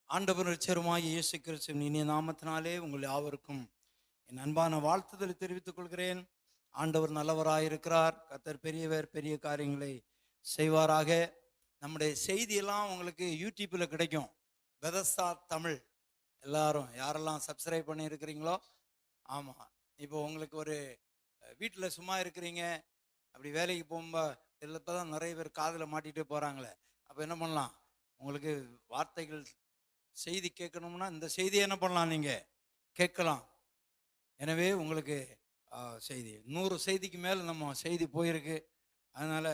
ஆண்டவர் ரட்சகருமாகிய இயேசு கிறிஸ்துவின் இனிய நாமத்தினாலே உங்கள் யாவருக்கும் என் அன்பான வாழ்த்துதலை தெரிவித்துக் கொள்கிறேன். ஆண்டவர் நல்லவராயிருக்கிறார். கர்த்தர் பெரியவர், பெரிய காரியங்களை செய்வாராக. நம்முடைய செய்தியெல்லாம் உங்களுக்கு யூடியூப்பில் கிடைக்கும். பெதஸ்தா தமிழ் எல்லாரும் யாரெல்லாம் சப்ஸ்கிரைப் பண்ணியிருக்கிறீங்களோ, ஆமாம், இப்போ உங்களுக்கு ஒரு வீட்டில் சும்மா இருக்கிறீங்க, அப்படி வேலைக்கு போகும்போது இதில் இப்போ தான் நிறைய பேர் காதில் மாட்டிகிட்டே போகிறாங்களே, அப்போ என்ன பண்ணலாம்? உங்களுக்கு வார்த்தைகள் செய்தி கேட்கணும்னா இந்த செய்தியை என்ன பண்ணலாம்? நீங்கள் கேட்கலாம். எனவே உங்களுக்கு செய்தி 100 செய்திக்கு மேலே நம்ம செய்தி போயிருக்கு. அதனால்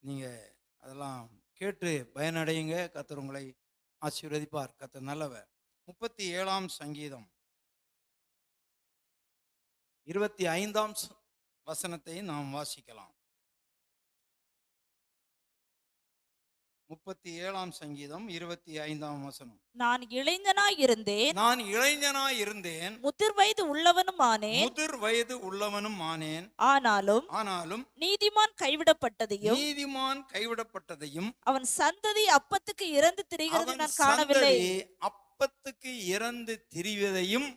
நீங்கள் அதெல்லாம் கேட்டு பயனடையுங்க. கர்த்தர் உங்களை ஆசீர்வதிப்பார். கர்த்தர் நல்லவர். 37ஆம் சங்கீதம் 25ஆம் வசனத்தை நாம் வாசிக்கலாம். 37ஆம் சங்கீதம் 25ஆம் வசனம். நான் இளைஞனாய் இருந்தேன், முதிர் வயது உள்ளவனும் ஆனேன். ஆனாலும் நீதிமான் கைவிடப்பட்டதையும் அவன் சந்ததி அப்பத்துக்கு இறந்து திரிவதையும்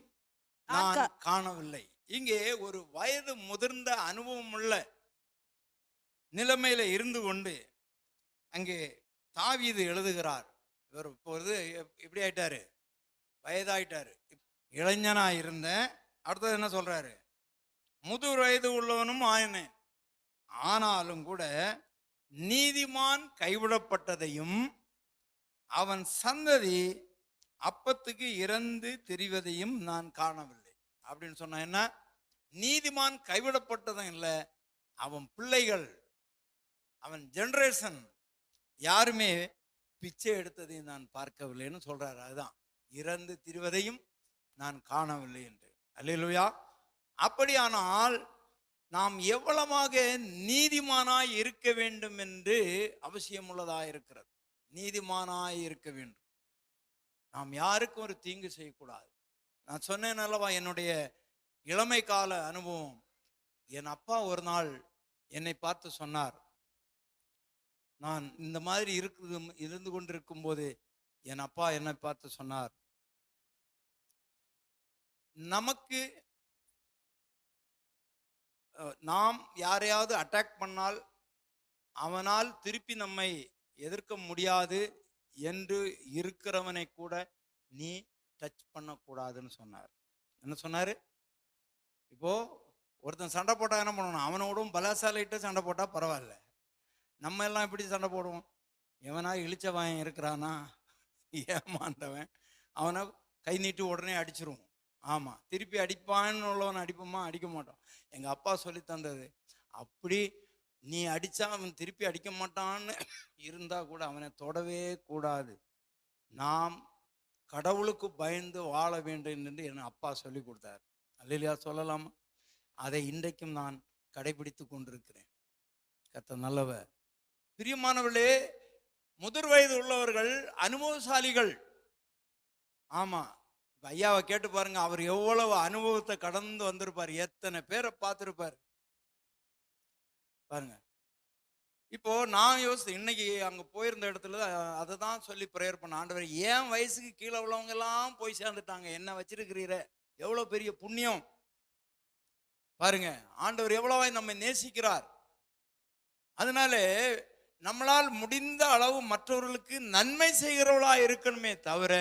நான் காணவில்லை. இங்கே ஒரு வயது முதிர்ந்த அனுபவம் உள்ள நிலைமையில இருந்து கொண்டு அங்கே தாவீது எழுதுகிறார். இவர் இப்பொழுது எப்படி ஆயிட்டாரு? வயதாயிட்டாரு. இளைஞனா இருந்தேன். அடுத்தது என்ன சொல்றாரு? முதிர் வயது உள்ளவனும் ஆயினேன். ஆனாலும் கூட நீதிமான் கைவிடப்பட்டதையும் அவன் சந்ததி அப்பத்துக்கு இறந்து திரிவதையும் நான் காணவில்லை அப்படின்னு சொன்ன என்ன? நீதிமான் கைவிடப்பட்டதும் இல்லை, அவன் பிள்ளைகள், அவன் ஜெனரேஷன் யாருமே பிச்சை எடுத்ததையும் நான் பார்க்கவில்லைன்னு சொல்றாரு. அதுதான் இறந்து திரிவதையும் நான் காணவில்லை என்று. அல்லேலூயா. அப்படியானால் நாம் எவ்வளவாக நீதிமானாய் இருக்க வேண்டும் என்று அவசியம் உள்ளதாக இருக்கிறது. நீதிமானாய் இருக்க வேண்டும். நாம் யாருக்கும் ஒரு தீங்கு செய்யக்கூடாது. நான் சொன்னேன் அல்லவா, என்னுடைய இளமை கால அனுபவம். என் அப்பா ஒரு நாள் என்னை பார்த்து சொன்னார். நான் இந்த மாதிரி இருந்து கொண்டிருக்கும் போது என் அப்பா என்னை பார்த்து சொன்னார், நமக்கு நாம் யாரையாவது அட்டாக் பண்ணால் அவனால் திருப்பி நம்மை எதிர்க்க முடியாது என்று இருக்கிறவனை கூட நீ டச் பண்ணக்கூடாதுன்னு சொன்னார். என்ன சொன்னாரு? இப்போ ஒருத்தன் சண்டை போட்டா என்ன பண்ணணும்? அவனோடும் பலசாலிட்டு சண்டை போட்டா பரவாயில்ல. நம்ம எல்லாம் எப்படி சண்டை போடுவோம்? எவனா இழிச்சவன் இருக்கிறானா, ஏமாந்தவன், அவனை கை நீட்டி உடனே அடிச்சிருவோம். ஆமாம், திருப்பி அடிப்பான்னு உள்ளவனை அடிப்போமா? அடிக்க மாட்டோம். எங்கள் அப்பா சொல்லி தந்தது, அப்படி நீ அடித்தா அவன் திருப்பி அடிக்க மாட்டான்னு இருந்தால் கூட அவனை தொடவே கூடாது. நாம் கடவுளுக்கு பயந்து வாழ வேண்டும் என்று என் அப்பா சொல்லி கொடுத்தார். அல்லேலூயா சொல்லலாமா? அதை இன்றைக்கும் நான் கடைபிடித்து கொண்டிருக்கிறேன். கர்த்தர் நல்லவர். பிரியமானவர்களே, முதிர் வயது உள்ளவர்கள் அனுபவசாலிகள். ஆமா, ஐயாவை கேட்டு பாருங்க, அவர் எவ்வளவு அனுபவத்தை கடந்து வந்திருப்பார், எத்தனை பேரை பார்த்திருப்பார் பாருங்க. இப்போ நான் யோசித்து இன்னைக்கு அங்க போயிருந்த இடத்துல அதை தான் சொல்லி ப்ரேயர் பண்ண, ஆண்டவர் ஏன் வயசுக்கு கீழே உள்ளவங்க எல்லாம் போய் சேர்ந்துட்டாங்க, என்ன வச்சிருக்கிறீர, எவ்வளவு பெரிய புண்ணியம் பாருங்க. ஆண்டவர் எவ்வளவாய் நம்மை நேசிக்கிறார். அதனால நம்மளால் முடிந்த அளவு மற்றவர்களுக்கு நன்மை செய்கிறவளா இருக்கணுமே தவிர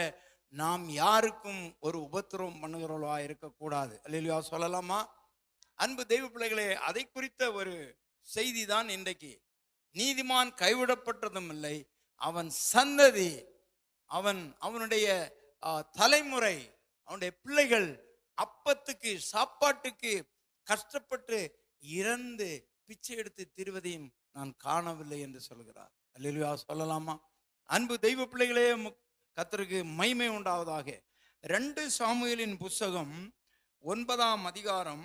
நாம் யாருக்கும் ஒரு உபத்திரவம் பண்ணுகிறவளா இருக்கக்கூடாது. அல்லேலூயா சொல்லலாமா? அன்பு தெய்வ பிள்ளைகளே, அதை குறித்த ஒரு செய்தி தான் இன்றைக்கு. நீதிமான் கைவிடப்பட்டதும் இல்லை, அவன் சந்ததி, அவனுடைய தலைமுறை, அவனுடைய பிள்ளைகள் அப்பத்துக்கு சாப்பாட்டுக்கு கஷ்டப்பட்டு இறந்து பிச்சை எடுத்து திரிவதையும் நான் காணவில்லை என்று சொல்கிறார். அல்லேலூயா சொல்லலாமா? அன்பு தெய்வ பிள்ளைகளே, கர்த்தருக்கு மகிமை உண்டாவதாக. 2 சாமுவேலின் புஸ்தகம் 9ஆம் அதிகாரம்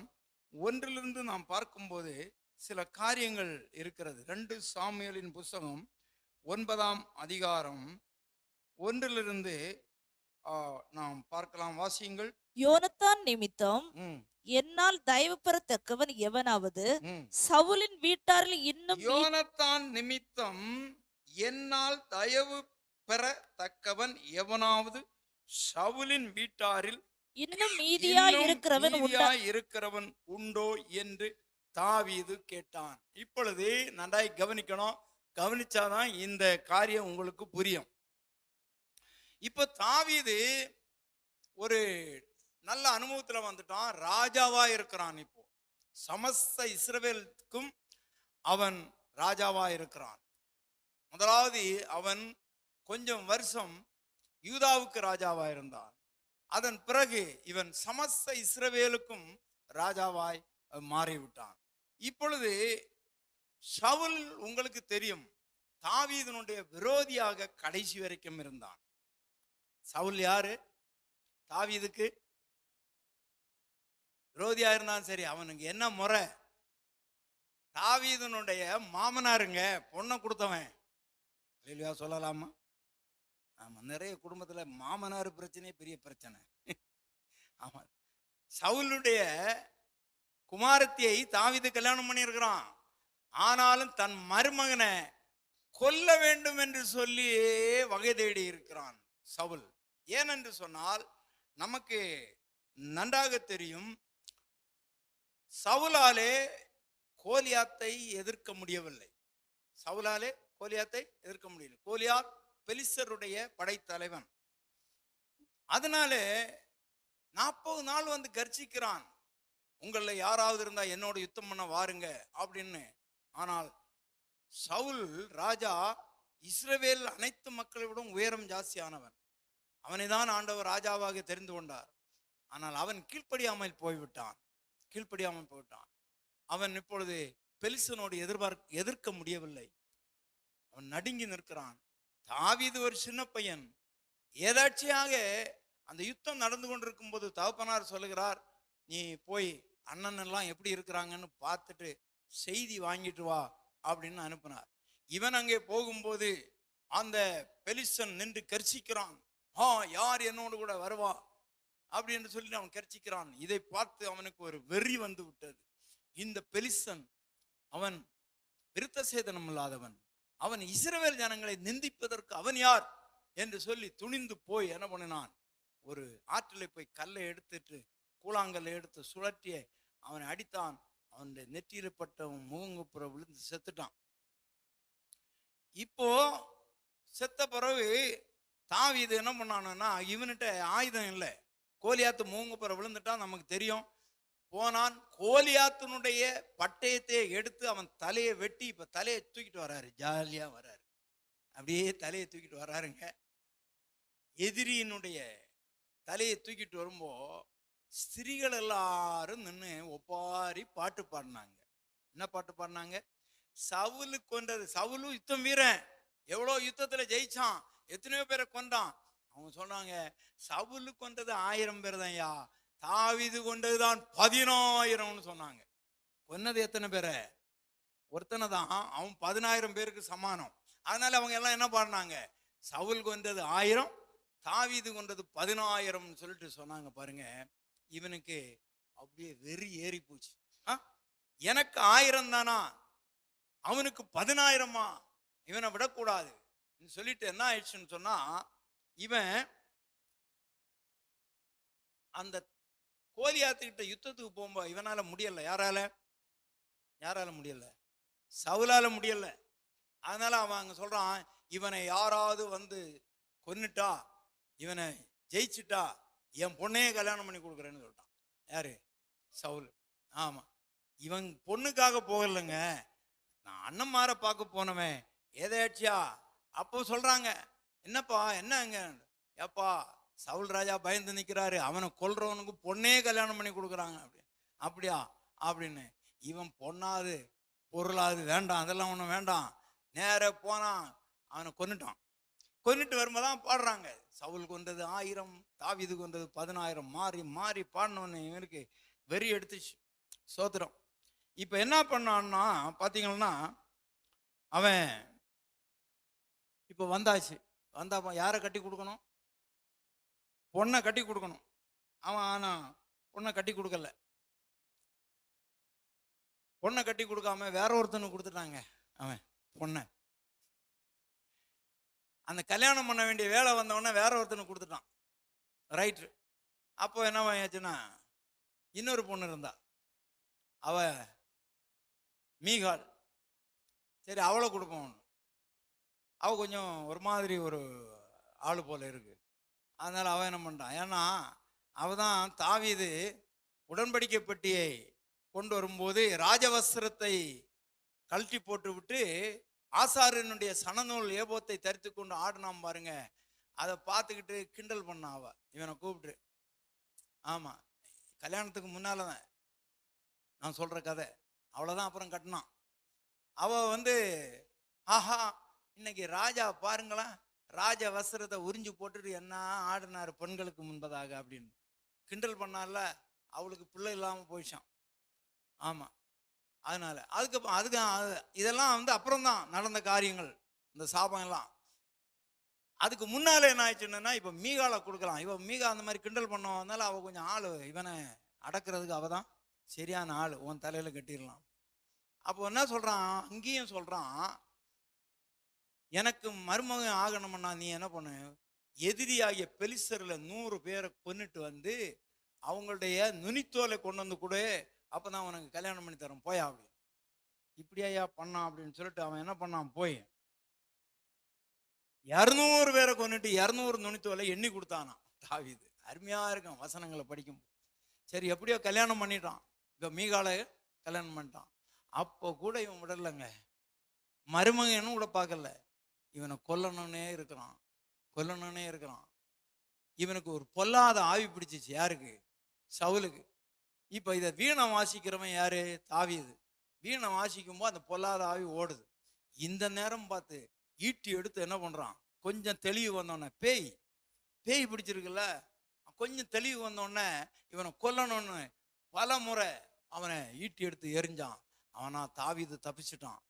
1 நாம் பார்க்கும்போது சில காரியங்கள் இருக்கிறது. 2 சாமுவேலின் புஸ்தகம் 9ஆம் அதிகாரம் 1 நாம் பார்க்கலாம். வாசியுங்கள். யோனத்தான் நிமித்தம் என்னால் தயவு பெறத்தக்கவன் எவனாவது சவுலின் வீட்டாரில் இன்னும் யோனத்தான் நிமித்தம் என்னால் தயவு பெறத்தக்கவன் எவனாவது சவுலின் வீட்டாரில் இன்னும் மீதியாய் இருக்கிறவன் உண்டோ என்று தாவீது கேட்டான். இப்பொழுது நன்றாய் கவனிக்கணும், கவனிச்சாதான் இந்த காரியம் உங்களுக்கு புரியும். இப்ப தாவீது ஒரு நல்ல அனுபவத்துல வந்துட்டான், ராஜாவா இருக்கிறான். இப்போ சமஸ்த இஸ்ரவேலுக்கும் அவன் ராஜாவா இருக்கிறான். முதலாவது அவன் கொஞ்சம் வருஷம் யூதாவுக்கு ராஜாவா இருந்தான். அதன் பிறகு இவன் சமஸ்த இஸ்ரவேலுக்கும் ராஜாவாய் மாறிவிட்டான். இப்பொழுது சவுல் உங்களுக்கு தெரியும், தாவீதினுடைய விரோதியாக கடைசி வரைக்கும் இருந்தான். சவுல் யாரு? தாவீதுக்கு விரோதியா இருந்தான். சரி, அவனுக்கு என்ன முறை? தாவீதினுடைய மாமனாருங்க, பொண்ணை கொடுத்தவன் இல்லையா, சொல்லலாமா? ஆமா, நிறைய குடும்பத்துல மாமனார் பிரச்சனை பெரிய பிரச்சனை. ஆமா, சவுலுடைய குமாரத்தியை தாவீது கல்யாணம் பண்ணியிருக்கிறான். ஆனாலும் தன் மருமகனை கொல்ல வேண்டும் என்று சொல்லி வகை தேடி இருக்கிறான் சவுல். ஏனென்று சொன்னால் நமக்கு நன்றாக தெரியும், சவுலாலே கோலியாத்தை எதிர்க்க முடியவில்லை. சவுலாலே கோலியாத்தை எதிர்க்க முடியல. கோலியாத் பெலிஸ்தருடைய படைத்தலைவன். அதனாலே 40 நாள் வந்து கர்ச்சிக்கிறான், உங்கள யாராவது இருந்தா என்னோட யுத்தம் பண்ண வாருங்க அப்படின்னு. ஆனால் சவுல் ராஜா இஸ்ரவேல் அனைத்து மக்களை விட உயரம் ஜாஸ்தியானவன். அவனை தான் ஆண்டவர் ராஜாவாக தெரிந்து கொண்டார். ஆனால் அவன் கீழ்ப்படியாமல் போய்விட்டான். அவன் இப்பொழுது பெலிஸ்தனோடு எதிர்க்க முடியவில்லை. அவன் நடுங்கி நிற்கிறான். தாவீது ஒரு சின்ன பையன். ஏதாச்சியாக அந்த யுத்தம் நடந்து கொண்டிருக்கும் போது தகப்பனார் சொல்லுகிறார், நீ போய் அண்ணன் எல்லாம் எப்படி இருக்கிறாங்கன்னு பார்த்துட்டு செய்தி வாங்கிட்டு வா அப்படின்னு அனுப்பினார். இவன் அங்கே போகும்போது அந்த பெலிஸ்தன் நின்று கர்ச்சிக்கிறான். யார் என்னோடு கூட வருவா அப்படின்னு சொல்லி அவன் கர்ச்சிக்கிறான். இதை பார்த்து அவனுக்கு ஒரு வெறி வந்து விட்டது. இந்த பெலிஸ்தன் அவன் விருத்த சேதனம் இல்லாதவன், அவன் இஸ்ரவேல் ஜனங்களை நிந்திப்பதற்கு அவன் யார் என்று சொல்லி துணிந்து போய் என்ன பண்ணினான், ஒரு ஆற்றில் போய் கல்லை எடுத்துட்டு கூழாங்கல்லை எடுத்து சுழற்றிய அவனை அடித்தான். அவனுடைய நெற்றியில பட்டவன் முகங்குப்புற விழுந்து செத்துட்டான். இப்போ செத்த பிறகு தாவீது என்ன பண்ணான்னா, இவன்கிட்ட ஆயுதம் இல்லை, கோலியாத்து முகங்குப்புற விழுந்துட்டான், நமக்கு தெரியும். போனான், கோலியாத்தினுடைய பட்டயத்தை எடுத்து அவன் தலையை வெட்டி இப்ப தலையை தூக்கிட்டு வர்றாரு. ஜாலியா வர்றாரு, அப்படியே தலையை தூக்கிட்டு வர்றாருங்க. எதிரியினுடைய தலையை தூக்கிட்டு வரும்போ ஸ்திரீகள் எல்லாரும் நின்று ஒப்பாரி பாட்டு பாடினாங்க. என்ன பாட்டு பாடினாங்க? சவுலு கொன்றது. சவுலு யுத்தம் வீரன், எவ்வளோ யுத்தத்துல ஜெயிச்சான், எத்தனையோ பேரை கொண்டான். அவங்க சொன்னாங்க, சவுலு கொண்டது 1000 பேர் தான் யா, தாவீது கொண்டதுதான் 10000 சொன்னாங்க. கொன்னது எத்தனை பேரை? ஒருத்தனை தான், அவன் 10000 பேருக்கு சமானம். அதனால அவங்க எல்லாம் என்ன பாடினாங்க, சவுல் கொண்டது 1000, தாவீது கொண்டது 10000 சொல்லிட்டு சொன்னாங்க. பாருங்க, இவனுக்கு அப்படியே வெறி ஏறி போச்சு. எனக்கு 1000 தானா, அவனுக்கு 10000மா, இவனை விடக்கூடாது சொல்லிட்டு என்ன ஆயிடுச்சுன்னு சொன்னா, இவன் அந்த கோலியாத்துக்கிட்ட யுத்தத்துக்கு போகும்போது இவனால முடியல. யாரால முடியல? சவுலால முடியல. அதனால அவன் அங்க சொல்றான், இவனை யாராவது வந்து கொன்னுட்டா, இவனை ஜெயிச்சுட்டா என் பொண்ணையே கல்யாணம் பண்ணி கொடுக்குறேன்னு சொல்லிட்டான். யாரு? சவுல். ஆமா, இவன் பொண்ணுக்காக போகலைங்க, நான் அண்ணன்மார பார்க்க போனவன் ஏதாச்சியா. அப்போ சொல்றாங்க, என்னப்பா என்னங்க? ஏப்பா சவுல் ராஜா பயந்து நிற்கிறாரு, அவனை கொல்றவனுக்கு பொண்ணே கல்யாணம் பண்ணி கொடுக்குறாங்க. அப்படியா அப்படின்னு. இவன் பொண்ணாது பொருளாது வேண்டாம், அதெல்லாம் ஒன்றும் வேண்டாம், நேர போனான், அவனை கொன்னுட்டான். கொன்னுட்டு வரும்போதான் பாடுறாங்க, சவுல் கொண்டது 1000, தாவீது கொண்டது 10000. மாறி மாறி பாடினவன்னு இவனுக்கு வெறி எடுத்துச்சு. சோத்திரம். இப்போ என்ன பண்ணான்னா பார்த்தீங்கன்னா, அவன் இப்போ வந்தாச்சு. வந்தா யாரை கட்டி கொடுக்கணும்? பொண்ணை கட்டி கொடுக்கணும். அவன் ஆனா பொண்ணை கட்டி கொடுக்கல. பொண்ணை கட்டி கொடுக்காம வேற ஒருத்தனுக்கு கொடுத்துட்டாங்க அவன் பொண்ணை. அந்த கல்யாணம் பண்ண வேண்டிய வேலை வந்தவொடனே வேற ஒருத்தனுக்கு கொடுத்துட்டான். ரைட்டு. அப்போ என்ன ஆச்சுன்னா, இன்னொரு பொண்ணு இருந்தா, அவ மீகால். சரி அவளை கொடுப்போம். அவ கொஞ்சம் ஒரு மாதிரி ஒரு ஆளு போல இருக்கு. அதனால அவன் என்ன பண்ணிட்டான், ஏன்னா அவ தான் தாவீது உடன்படிக்கை பெட்டியை கொண்டு வரும்போது ராஜவஸ்திரத்தை கழட்டி போட்டு விட்டு ஆசாரியனுடைய சணநூல் ஏபோத்தை தரித்து கொண்டு ஆடினாம் பாருங்க. அதை பார்த்துக்கிட்டு கிண்டல் பண்ணான் அவ, இவனை கூப்பிட்டு. ஆமா, கல்யாணத்துக்கு முன்னாலதான் நான் சொல்ற கதை. அவ்வளவுதான். அப்புறம் கட்டினான். அவ வந்து, ஆஹா இன்னைக்கு ராஜா பாருங்களா, ராஜ வஸ்திரத்தை உறிஞ்சு போட்டுட்டு என்ன ஆடினாரு பெண்களுக்கு முன்பதாக அப்படின்னு கிண்டல் பண்ணால. அவளுக்கு பிள்ளை இல்லாம போயிடுச்சான். ஆமா, அதனால அதுக்கு இதெல்லாம் வந்து அப்புறம் தான் நடந்த காரியங்கள், இந்த சாபம் எல்லாம். அதுக்கு முன்னால என்ன ஆயிடுச்சுன்னா, இப்ப மீகால கொடுக்கலாம். இவ மீகா அந்த மாதிரி கிண்டல் பண்ணதுனால அவ கொஞ்சம் ஆளு, இவனை அடக்கிறதுக்கு அவதான் சரியான ஆளு, உன் தலையில கட்டிடலாம். அப்போ என்ன சொல்றான், அங்கேயும் சொல்றான், எனக்கு மருமகன் ஆகணும்னா நீ என்ன பண்ணு, எதிரியாகிய பெலிஸ்தர்ல 100 பேரை கொன்னுட்டு வந்து அவங்களுடைய நுனித்தோலை கொண்டு வந்து கொடு, அப்பதான் அவனுக்கு கல்யாணம் பண்ணி தரோம் போயா அப்படி. இப்படியா பண்ணான் அப்படின்னு சொல்லிட்டு அவன் என்ன பண்ணான், போய் 200 பேரை கொன்னுட்டு 200 நுனித்தோலை எண்ணி கொடுத்தானா தாவீது. அருமையா இருக்கும் வசனங்களை படிக்கும். சரி எப்படியோ கல்யாணம் பண்ணிட்டான். இப்ப மீகால கல்யாணம் பண்ணிட்டான். அப்போ கூட இவன் விடலைங்க, மருமகனும் கூட பார்க்கல, இவனை கொல்லணும்னே இருக்கிறான், கொல்லணும்னே இருக்கிறான். இவனுக்கு ஒரு பொல்லாத ஆவி பிடிச்சிச்சு. யாருக்கு? சவுலுக்கு. இப்ப இதை வீணை வாசிக்கிறவன் யாரு? தாவீது. வீணை வாசிக்கும் போது அந்த பொல்லாத ஆவி ஓடுது. இந்த நேரம் பார்த்து ஈட்டி எடுத்து என்ன பண்றான், கொஞ்சம் தெளிவு வந்தோடனே, பேய் பேய் பிடிச்சிருக்குல்ல, கொஞ்சம் தெளிவு வந்தோடனே இவனை கொல்லணும்னு பல முறை அவனை ஈட்டி எடுத்து எரிஞ்சான். அவனா தாவீது தப்பிச்சுட்டான்.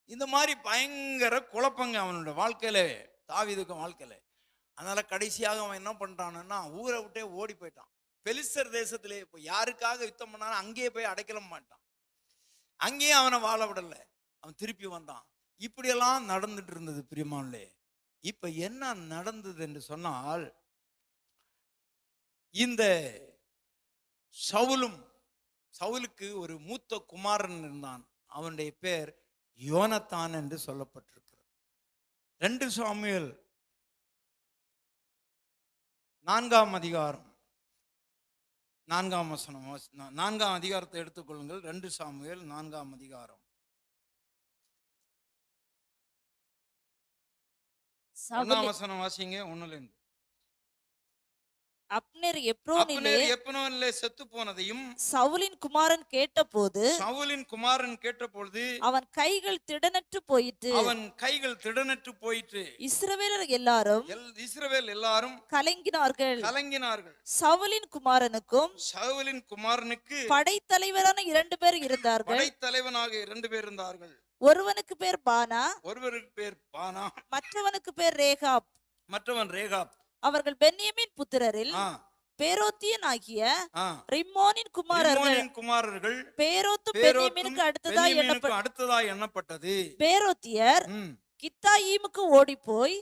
இந்த மாதிரி பயங்கர குழப்பங்க அவனோட வாழ்க்கையில, தாவீதுக்கும் வாழ்க்கையில. அதனால கடைசியாக அவன் என்ன பண்றான்னா, ஊரை விட்டே ஓடி போயிட்டான். பெலிஸ்தர் தேசத்திலே இப்போ யாருக்காக யுத்தம் பண்ணாலும் அங்கேயே போய் அடைக்கலம் மாட்டான். அங்கேயே அவனை வாழ விடல, அவன் திருப்பி வந்தான். இப்படியெல்லாம் நடந்துட்டு இருந்தது பிரியமானே. இப்ப என்ன நடந்தது என்று சொன்னால், இந்த சவுலுக்கு ஒரு மூத்த குமாரன் இருந்தான். அவனுடைய பேர் யோனத்தான் என்று சொல்லப்பட்டிருக்கிறது. 2 சாமுவேல் 4ஆம் அதிகாரம் 4ஆம் வசனம், 4ஆம் அதிகாரத்தை எடுத்துக்கொள்ளுங்கள். 2 சாமுவேல் 4ஆம் அதிகாரம் 1ஆம் வசனம் வாசிங்க. 1லிருந்து. அப்னேர் எப்ரோனிலே செத்து போனதையும் சவுலின் குமாரன் கேட்டபோது அவன் கைகள் திடனற்று போயிற்று. இஸ்ரவேல் எல்லாரும் கலங்கினார்கள். சவுலின் குமாரனுக்கு படைத்தலைவரான 2 பேர் இருந்தார்கள். ஒருவனுக்கு பேர் பானா, மற்றவனுக்கு பேர் ரேகாப். அவர்கள் பென்யமீன் புத்திரரில் பேரோத்தியன் ஆகிய ரிம்மோனின் குமாரர்கள். பேரோத்து பென்யமீனுக்கு அடுத்ததாய் எண்ணப்பட்டது. பேரோத்தியர் கித்தாயீமுக்கு ஓடி போய்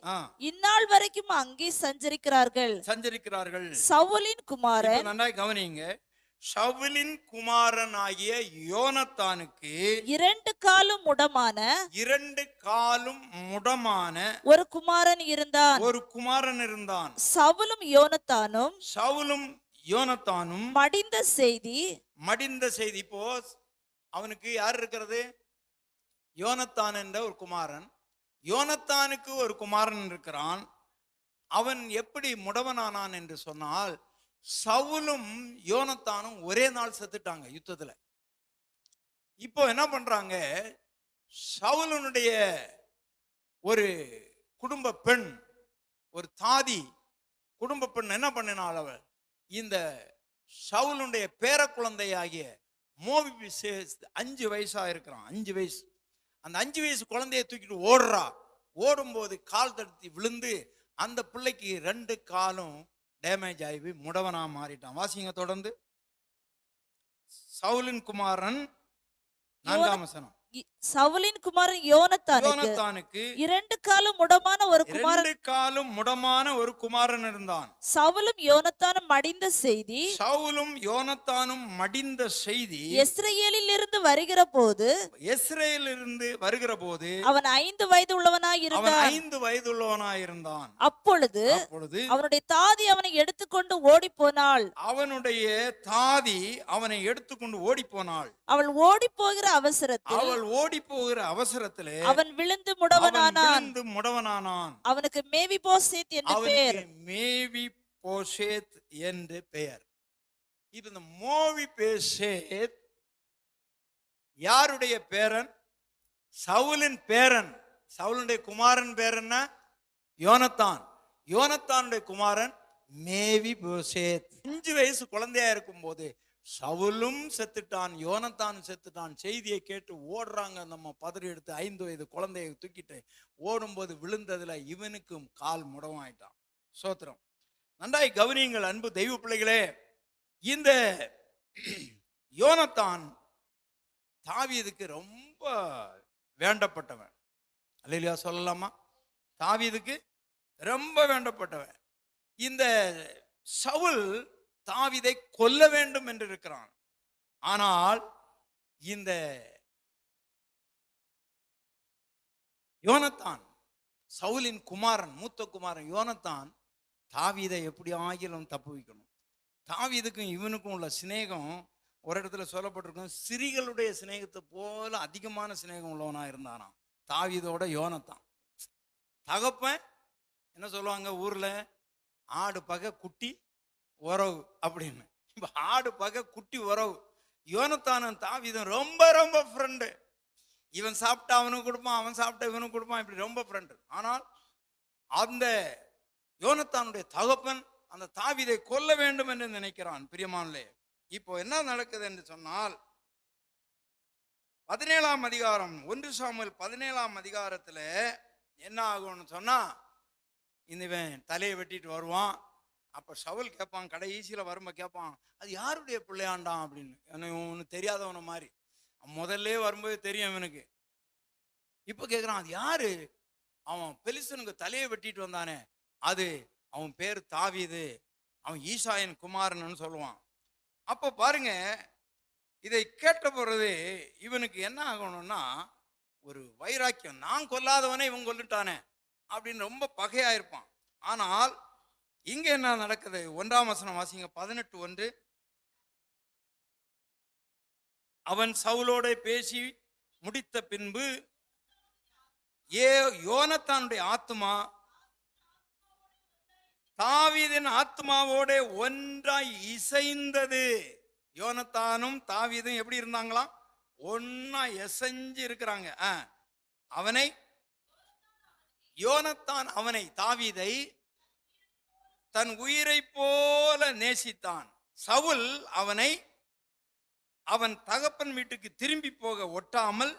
இந்நாள் வரைக்கும் அங்கே சஞ்சரிக்கிறார்கள். சவுலின் குமாரன், நன்றாய் கவனிங்க, சவுலின் குமாரன் ஆகிய யோனத்தானுக்கு 2 காலும் முடமான ஒரு குமாரன் இருந்தான். சவுலும் யோனத்தானும் மடிந்த செய்தி. இப்போ அவனுக்கு யார் இருக்கிறது? யோனத்தான் என்ற ஒரு குமாரன். யோனத்தானுக்கு ஒரு குமாரன் இருக்கிறான். அவன் எப்படி முடவனானான் என்று சொன்னால், சவுலும் யோனத்தானும் ஒரே நாள் செத்துட்டாங்க யுத்தத்துல. இப்போ என்ன பண்றாங்க, சவுலுடைய ஒரு குடும்ப பெண், ஒரு தாதி குடும்ப பெண் என்ன பண்ணினாள், அவள் இந்த சவுலுடைய பேர குழந்தை ஆகிய மோபிபிசேத் 5 வயசா இருக்கிறான். 5 வயசு. அந்த 5 வயசு குழந்தையை தூக்கிட்டு ஓடும்போது கால் தடுத்தி விழுந்து அந்த பிள்ளைக்கு 2 காலும் டேமேஜ் ஆகி முடவனா மாறிட்டான். வாசிங்க தொடர்ந்து. சவுலின் குமாரன் 4ஆம் வசனம். சவுலின் குமாரன் யோனத்தானுக்கு 2 காலும் முடமான ஒரு குமாரன் இருந்தான். சவுலும் யோனத்தானும் மடிந்த செய்தி இஸ்ரவேலில் இருந்து வருகிற போது அவன் 5 வயது உள்ளவனாய் இருந்தான். அப்பொழுது அவனுடைய தாதி அவனை எடுத்துக்கொண்டு ஓடி போனாள். அவள் ஓடி போகிற அவசரத்திலே அவன் விழுந்து முடவனானான். அவனுக்கு மேவிபோசேத் என்று பெயர். இது இந்த மேவிபோசேத் யாருடைய பேரன்? சவுலின் பேரன். சவுலுடைய குமாரன் பேர் என்ன? யோனத்தானுடைய குமாரன் மேவிபோசேத். 5 வயசு குழந்தையா இருக்கும் போது சவுலும் செத்துட்டான், யோனத்தானும் செத்துட்டான். செய்தியை கேட்டு ஓடுறாங்க. நம்ம பதறி எடுத்து 5 வயது குழந்தையை தூக்கிட்டு ஓடும்போது விழுந்ததுல இவனுக்கும் கால் முடமாயிட்டான். சோத்திரம். நன்றாய் கவனியுங்கள் அன்பு தெய்வ பிள்ளைகளே. இந்த யோனத்தான் தாவீதுக்கு ரொம்ப வேண்டப்பட்டவன். அல்லேலூயா சொல்லலாமா? தாவீதுக்கு ரொம்ப வேண்டப்பட்டவன். இந்த சவுல் தாவீதை கொல்ல வேண்டும் என்று இருக்கிறான். ஆனால் இந்த யோனத்தான், சவுலின் குமாரன், மூத்த குமாரன் யோனத்தான் தாவீதை எப்படி ஆகிலும் தப்பு வைக்கணும். தாவீதுக்கும் இவனுக்கும் உள்ள சிநேகம் ஒரு இடத்துல சொல்லப்பட்டிருக்கும், சிறிகளுடைய சிநேகத்தை போல அதிகமான சிநேகம் உள்ளவனா இருந்தானாம் தாவீதோட யோனத்தான். தகப்பன் என்ன சொல்லுவாங்க ஊர்ல, ஆடு பகை குட்டி உறவு அப்படின்னு. இப்ப ஆடு பகை குட்டி உறவு. யோனத்தானும் தாவீதும் ரொம்ப ரொம்ப ஃப்ரெண்டு. இவன் சாப்பிட்டா அவனுக்கு கொடுப்பான், அவன் சாப்பிட்டா இவனுக்கு கொடுப்பான், இப்படி ரொம்ப ஃப்ரெண்டு. ஆனால் அந்த யோனத்தானுடைய தகப்பன் அந்த தாவீதை கொல்ல வேண்டும் என்று நினைக்கிறான். பிரியமானே, இப்போ என்ன நடக்குது என்று சொன்னால் 17ஆம் அதிகாரம் 1 சாமுவேல் 17ஆம் அதிகாரத்துல என்ன ஆகும்னு சொன்னா, இவன் தலையை வெட்டிட்டு வருவான். அப்ப சவுல் கேட்பான், கடைசியில வரும்போது கேட்பான், அது யாருடைய பிள்ளையாண்டான் அப்படின்னு. ஒன்று தெரியாதவன மாதிரி. முதல்ல வரும்போது தெரியும் இவனுக்கு. இப்ப கேட்கிறான், அது யாரு? அவன் பெலிஸ்தனுக்கு தலையை வெட்டிட்டு வந்தானே, அது அவன் பேர் தாவீது, அவன் ஈசாயின் குமாரன்னு சொல்லுவான். அப்ப பாருங்க, இதை கேட்ட போறது இவனுக்கு என்ன ஆகணும்னா ஒரு வைராக்கியம். நான் கொல்லாதவனே இவன் கொல்லுட்டானே அப்படின்னு ரொம்ப பகையா இருப்பான். ஆனால் இங்க என்ன நடக்குது? 1ஆம் வசனம் வாசிங்க. 18:1. அவன் சவுலோட பேசி முடித்த பின்பு யோனத்தானுடைய ஆத்மா தாவீதின் ஆத்மாவோட ஒன்றாய் இசைந்தது. யோனத்தானும் தாவீதும் எப்படி இருந்தாங்களாம்? ஒன்னா இசைஞ்சு இருக்கிறாங்க. யோனத்தான் அவனை தாவீதை தன் உயிரை போல நேசித்தான். சவுல் அவனை அவன் தகப்பன் வீட்டுக்கு திரும்பி போக ஒட்டாமல்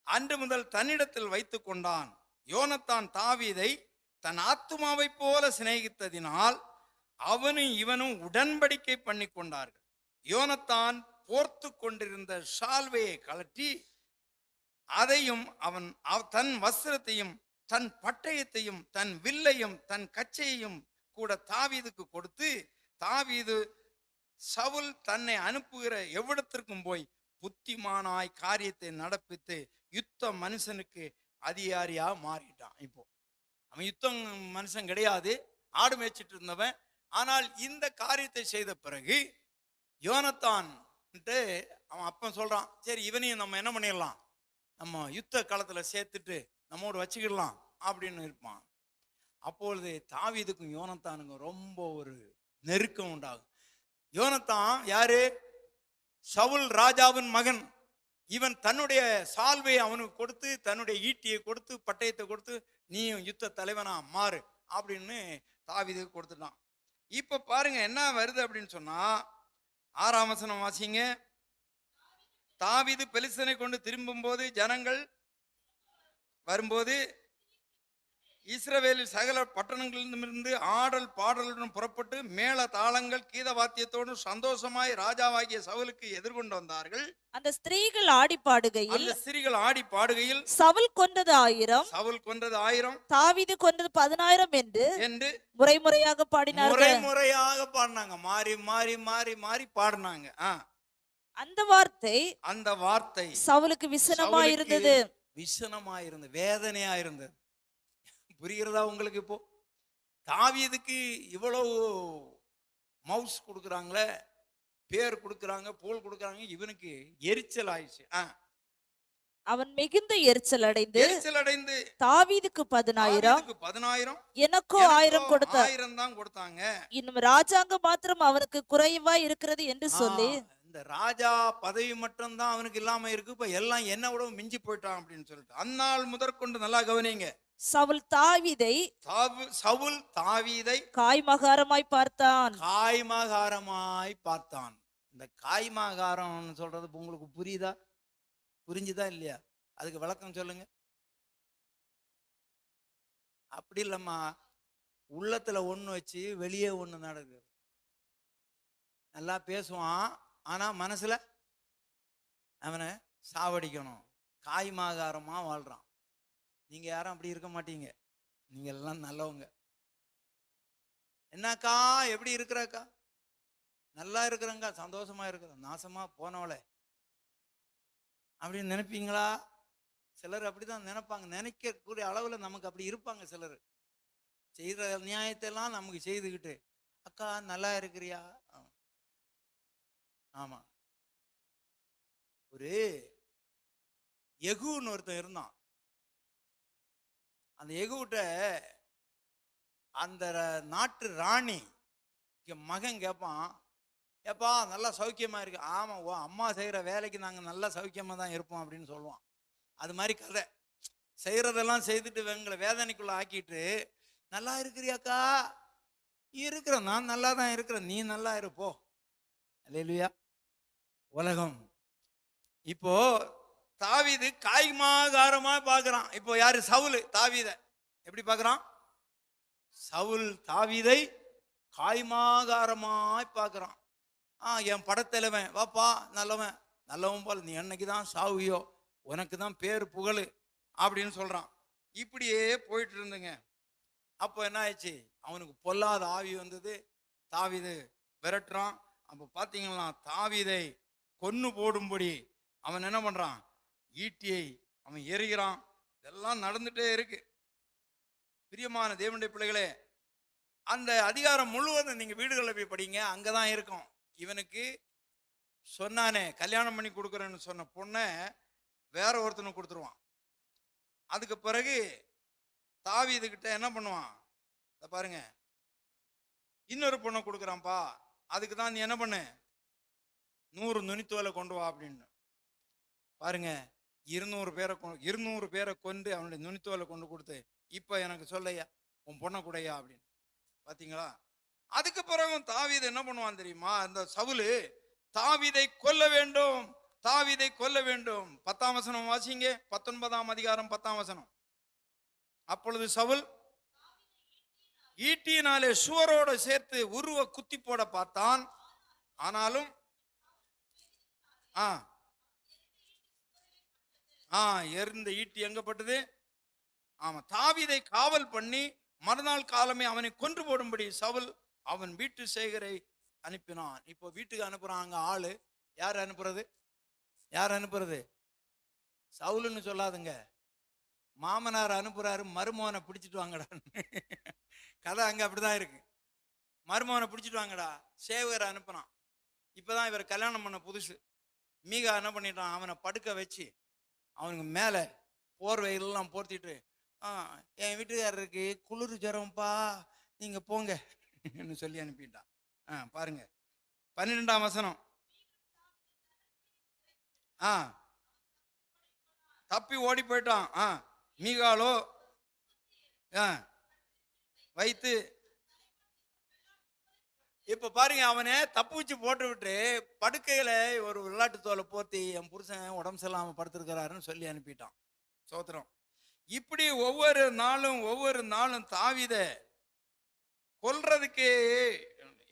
அன்று முதல் தன்னிடத்தில் வைத்துக் கொண்டான். யோனத்தான் தாவீதை தன் ஆத்துமாவை போல சிநேகித்ததினால் அவனும் இவனும் உடன்படிக்கை பண்ணி கொண்டார்கள். யோனத்தான் போர்த்து கொண்டிருந்த சால்வையை கழற்றி அதையும் அவன் தன் வஸ்திரத்தையும் தன் பட்டயத்தையும் தன் வில்லையும் தன் கச்சையையும் கூட தாவீதுக்கு கொடுத்து, தாவீது சவுல் தன்னை அனுப்புகிற எவ்விடத்திற்கும் போய் புத்திமானாய் காரியத்தை நடப்பித்து யுத்த மனுஷனுக்கு அதிகாரியா மாறிட்டான். இப்போ அவன் யுத்தம் மனுஷன் கிடையாது, ஆடு மேய்ச்சிட்டு இருந்தவன். ஆனால் இந்த காரியத்தை செய்த பிறகு யோனத்தான் அவன் அப்பன் சொல்றான், சரி இவனையும் நம்ம என்ன பண்ணிடலாம், நம்ம யுத்த காலத்துல சேர்த்துட்டு நம்மோடு வச்சுக்கிடலாம் அப்படின்னு இருப்பான். அப்பொழுது தாவீதுக்கும் யோனத்தானுக்கும் ரொம்ப ஒரு நெருக்கம் உண்டாகும். யோனத்தான் யாரு? சவுல் ராஜாவின் மகன். இவன் தன்னுடைய சால்வையை அவனுக்கு கொடுத்து, தன்னுடைய ஈட்டியை கொடுத்து, பட்டயத்தை கொடுத்து, நீயும் யுத்த தலைவனா மாறு அப்படின்னு தாவீதுக்கு கொடுத்துட்டான். இப்ப பாருங்க என்ன வருது அப்படின்னு சொன்னா, 6ஆம் வசனம் வாசிங்க. தாவீது பெலிஸ்தனை கொண்டு திரும்பும் போது ஜனங்கள் வரும்போது இஸ்ரவேலில் சகல பட்டணங்களிலிருந்து ஆடல் பாடலுடன் புறப்பட்டு மேள தாளங்கள் கீத வாத்தியத்தோடு சந்தோஷமாய் ராஜாவாகிய சவுலுக்கு எதிர்கொண்டு வந்தார்கள். அந்த ஸ்திரீகள் ஆடி பாடுகையில் சவுல் கொன்றது 1000, தாவீது கொன்றது 10000 என்று முறைமுறையாக பாடினாங்க. மாறி மாறி மாறி மாறி பாடினாங்க. அந்த வார்த்தை சவுலுக்கு விசனமாயிருந்தது, வேதனையாயிருந்தது. புரிகிறதா உங்களுக்கு? இப்போ தாவீதுக்கு இவ்வளவு மவுஸ் கொடுக்குறாங்களே, பேர் கொடுக்குறாங்க, புகழ் கொடுக்குறாங்க, இவனுக்கு எரிச்சல் ஆயிடுச்சு. அவன் மிகுந்த எரிச்சல் அடைந்து தாவீதுக்கு 10000 எனக்கோ 1000 தான் கொடுத்தாங்க. இன்னும் ராஜாங்கம் மாத்திரம் அவனுக்கு குறைவா இருக்கிறது என்று சொல்லி, இந்த ராஜா பதவி மட்டும் தான் அவனுக்கு இல்லாம இருக்கு, இப்ப எல்லாம் என்ன விட மிஞ்சி போயிட்டான் அப்படின்னு சொல்லிட்டு அந்நாள் முதற்கொண்டு நல்லா கவனிங்க, சவுல் தாவீதை காய்மகாரமாய் பார்த்தான். இந்த காய்மகாரம் சொல்றது உங்களுக்கு புரியுதா? புரிஞ்சுதா இல்லையா? அதுக்கு விளக்கம் சொல்லுங்க. அப்படி இல்லம்மா, உள்ளத்துல ஒண்ணு வச்சு வெளியே ஒண்ணு நடக்குது. நல்லா பேசுவான், ஆனா மனசுல அவனை சாவடிக்கணும். காய்மகாரமா வாழ்றான். நீங்க யாரும் அப்படி இருக்க மாட்டீங்க. நீங்க எல்லாம் நல்லவங்க. என்னக்கா எப்படி இருக்கிறாக்கா? நல்லா இருக்கிறங்க, சந்தோஷமா இருக்கிற, நாசமா போனவளே அப்படின்னு நினைப்பீங்களா? சிலர் அப்படிதான் நினைப்பாங்க. நினைக்கக்கூடிய அளவுல நமக்கு அப்படி இருப்பாங்க சிலர். செய்யற நியாயத்தை எல்லாம் நமக்கு செய்துக்கிட்டு, அக்கா நல்லா இருக்கிறியா? ஆமா. ஒரு யெகூன்னு ஒருத்தன் இருந்தான். அந்த யெகூட்ட அந்த நாட்டு ராணி மகன் கேட்பான், ஏப்பா நல்லா சௌக்கியமா இருக்கு? ஆமா, ஓ அம்மா செய்யற வேலைக்கு நாங்க நல்லா சௌக்கியமா தான் இருப்போம் அப்படின்னு சொல்லுவான். அது மாதிரி கதை. செய்யறதெல்லாம் செய்துட்டு எங்களை வேதனைக்குள்ள ஆக்கிட்டு, நல்லா இருக்கிறியாக்கா? இருக்கிறேன், நான் நல்லா தான் இருக்கிறேன், நீ நல்லா இருப்போ. அல்லேலூயா. உலகம் இப்போ தாவீது காய்மகாரமா பாக்குறான். இப்போ யாரு? சவுல் தாவீத எப்படி பாக்குறான்? சவுல் தாவீதை காய்மகாரமாய் பாக்குறான். என் படத்தலைவன், வாப்பா நல்லவன் போல, நீ என்னைக்குதான் சாவியோ, உனக்கு தான் பேரு புகழு அப்படின்னு சொல்றான். இப்படியே போயிட்டு இருந்துங்க. அப்போ என்ன ஆயிடுச்சு? அவனுக்கு பொல்லாத ஆவி வந்தது. தாவீது விரட்டுறான். அப்ப பாத்தீங்கன்னா தாவீதை கொன்னு போடும்படி அவன் என்ன பண்றான்? ஈட்டியை அவன் எறிகிறான். இதெல்லாம் நடந்துட்டே இருக்கு. பிரியமான தேவனுடைய பிள்ளைகளே, அந்த அதிகாரம் முழுவதும் நீங்க வீடுகளில் போய் படிங்க, அங்கதான் இருக்கும். இவனுக்கு சொன்னானே கல்யாணம் பண்ணி கொடுக்குறேன்னு சொன்ன பொண்ணை வேற ஒருத்தனுக்கு கொடுத்துருவான். அதுக்கு பிறகு தாவீது கிட்ட என்ன பண்ணுவான்? பாருங்க, இன்னொரு பொண்ணை கொடுக்குறான்ப்பா, அதுக்கு தான் நீ என்ன பண்ணு, 100 நுனித்தோலை கொண்டு வா அப்படின்னு. பாருங்க, 200 பேரை கொண்டு அவனுடைய நுனித்தோலை கொண்டு கொடுத்து, இப்ப எனக்கு சொல்லையா, உன் பொண்ணை கூடையா அப்படின்னு. பாத்தீங்களா? அதுக்கு பிறகு தாவீது என்ன பண்ணுவான் தெரியுமா? அந்த சவுலு தாவீதை கொல்ல வேண்டும், தாவீதை கொல்ல வேண்டும். 10ஆம் வசனம் வாசிங்க, 19ஆம் அதிகாரம் 10ஆம் வசனம். அப்பொழுது சவுல் ஈட்டியினாலே சுவரோட சேர்த்து உருவ குத்தி போட பார்த்தான். ஆனாலும் எரிந்த ஈட்டி எங்க பட்டது? ஆமா, தாவீதை காவல் பண்ணி மறுநாள் காலமே அவனை கொன்று போடும்படி சவுல் அவன் வீட்டு சேகரை அனுப்பினான். இப்போ வீட்டுக்கு அனுப்புறாங்க ஆளு. யார் அனுப்புறது? சவுலுன்னு சொல்லாதுங்க, மாமனார் அனுப்புறாரு, மருமகனை பிடிச்சிட்டு வாங்கடா. கதை அங்க அப்படிதான் இருக்கு. மருமகனை பிடிச்சிட்டு வாங்கடா, சேவகரை அனுப்புனான். இப்பதான் இவர் கல்யாணம் பண்ண புதுசு. மீகா என்ன பண்ணிட்டான்? அவனை படுக்க வச்சு அவனுக்கு மேல போர்வையெல்லாம் போர்த்திட்டு, என் வீட்டுக்காரருக்கு குளிர் ஜரம்ப்பா, நீங்க போங்க சொல்லி அனுப்பிட்டான். பாருங்க 12ஆம் வசனம். தப்பி ஓடி போயிட்டான். மீகாலோ வைத்து, இப்ப பாருங்க, அவனை தப்பு வச்சு போட்டு விட்டு படுக்கையில ஒரு விளையாட்டு தோலை போர்த்தி, என் புருஷன் உடம்பு சரியில்லாம படுத்திருக்கிறாருன்னு சொல்லி அனுப்பிட்டான். சோத்திரம். இப்படி ஒவ்வொரு நாளும் தாவீதை கொல்றதுக்கே.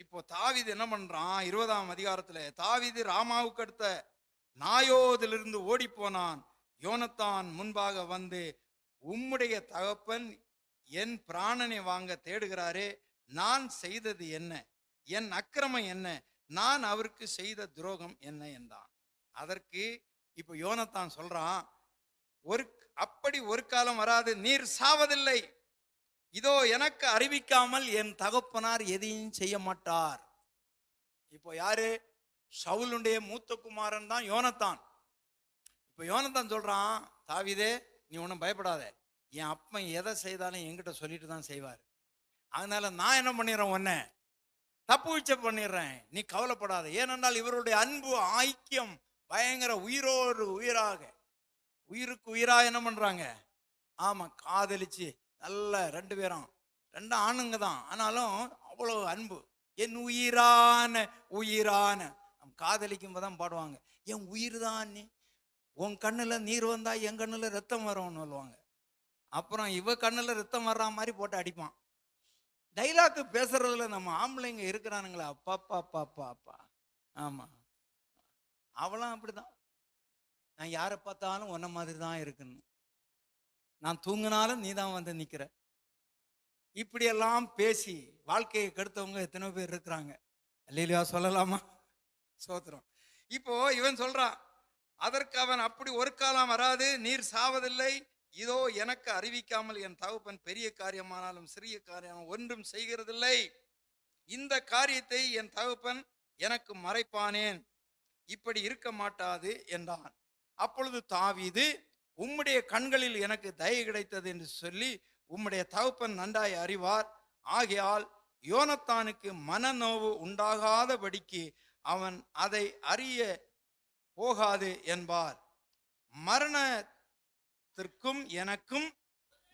இப்போ தாவீது என்ன பண்றான்? 20ஆம் அதிகாரத்துல தாவீது ராமாவுக்கு அடுத்த நாயோதிலிருந்து ஓடி போனான். யோனத்தான் முன்பாக வந்து, உம்முடைய தகப்பன் என் பிராணனை வாங்க தேடுகிறாரே, நான் செய்தது என்ன? என் அக்கிரமம் என்ன? நான் அவருக்கு செய்த துரோகம் என்ன என்றான். அதற்கு இப்ப யோனத்தான் சொல்றான், அப்படி ஒரு காலம் வராது, நீர் சாவதில்லை. இதோ எனக்கு அறிவிக்காமல் என் தகப்பனார் எதையும் செய்ய மாட்டார். இப்போ யாரு? சவுலுடைய மூத்த குமாரன் தான் யோனத்தான். இப்போ யோனத்தான் சொல்றான், தாவீதே நீ ஒன்றும் பயப்படாத, என் அப்பன் எதை செய்தாலும் என்கிட்ட சொல்லிட்டு தான் செய்வார். அதனால நான் என்ன பண்ணிடுறேன், உன்னை தப்பு வச்ச பண்ணிடுறேன், நீ கவலைப்படாத. ஏனென்றால் இவருடைய அன்பு ஐக்கியம் பயங்கர, உயிரோடு உயிராக, உயிருக்கு உயிராக என்ன பண்றாங்க? ஆமா, காதலிச்சு நல்ல 2 பேரும் 2 ஆணுங்க தான், ஆனாலும் அவ்வளவு அன்பு. என் உயிரான காதலிக்கும் போதான் பாடுவாங்க, என் உயிர் தான் நீ, உன் கண்ணுல நீர் வந்தா என் கண்ணுல ரத்தம் வரும்னு சொல்லுவாங்க. அப்புறம் இவ கண்ணுல ரத்தம் வர்ற மாதிரி போட்டு அடிப்பான். டைலாக் பேசுறதுல நம்ம ஆம்பளைங்க இருக்கிறானுங்களா, அப்பா. ஆமா, அவளாம் அப்படிதான். நான் யாரை பார்த்தாலும் உன்ன மாதிரி தான் இருக்குன்னு, நான் தூங்கினாலும் நீ தான் வந்து நிக்கிற. இப்படியெல்லாம் பேசி வாழ்க்கையை கெடுத்தவங்க எத்தனை பேர் இருக்கிறாங்க, இல்லையா? சொல்லலாமா? சோத்திரம். இப்போ இவன் சொல்றான், அதற்கு அவன், அப்படி ஒரு காலம் வராது, நீர் சாவதில்லை. இதோ எனக்கு அறிவிக்காமல் என் தகப்பன் பெரிய காரியமானாலும் சிறிய காரியம் ஒன்றும் செய்கிறதில்லை. இந்த காரியத்தை என் தகப்பன் எனக்கு மறைப்பானேன், இப்படி இருக்க மாட்டாது என்றான். அப்பொழுது தாவீது, உம்முடைய கண்களில் எனக்கு தயை கிடைத்தது என்று சொல்லி, உம்முடைய தகப்பன் நன்றாய் அறிவார், ஆகையால் யோனத்தானுக்கு மனநோவு உண்டாகாதபடிக்கு அவன் அதை அறிய போகாது என்பார். மரணத்திற்கும் எனக்கும்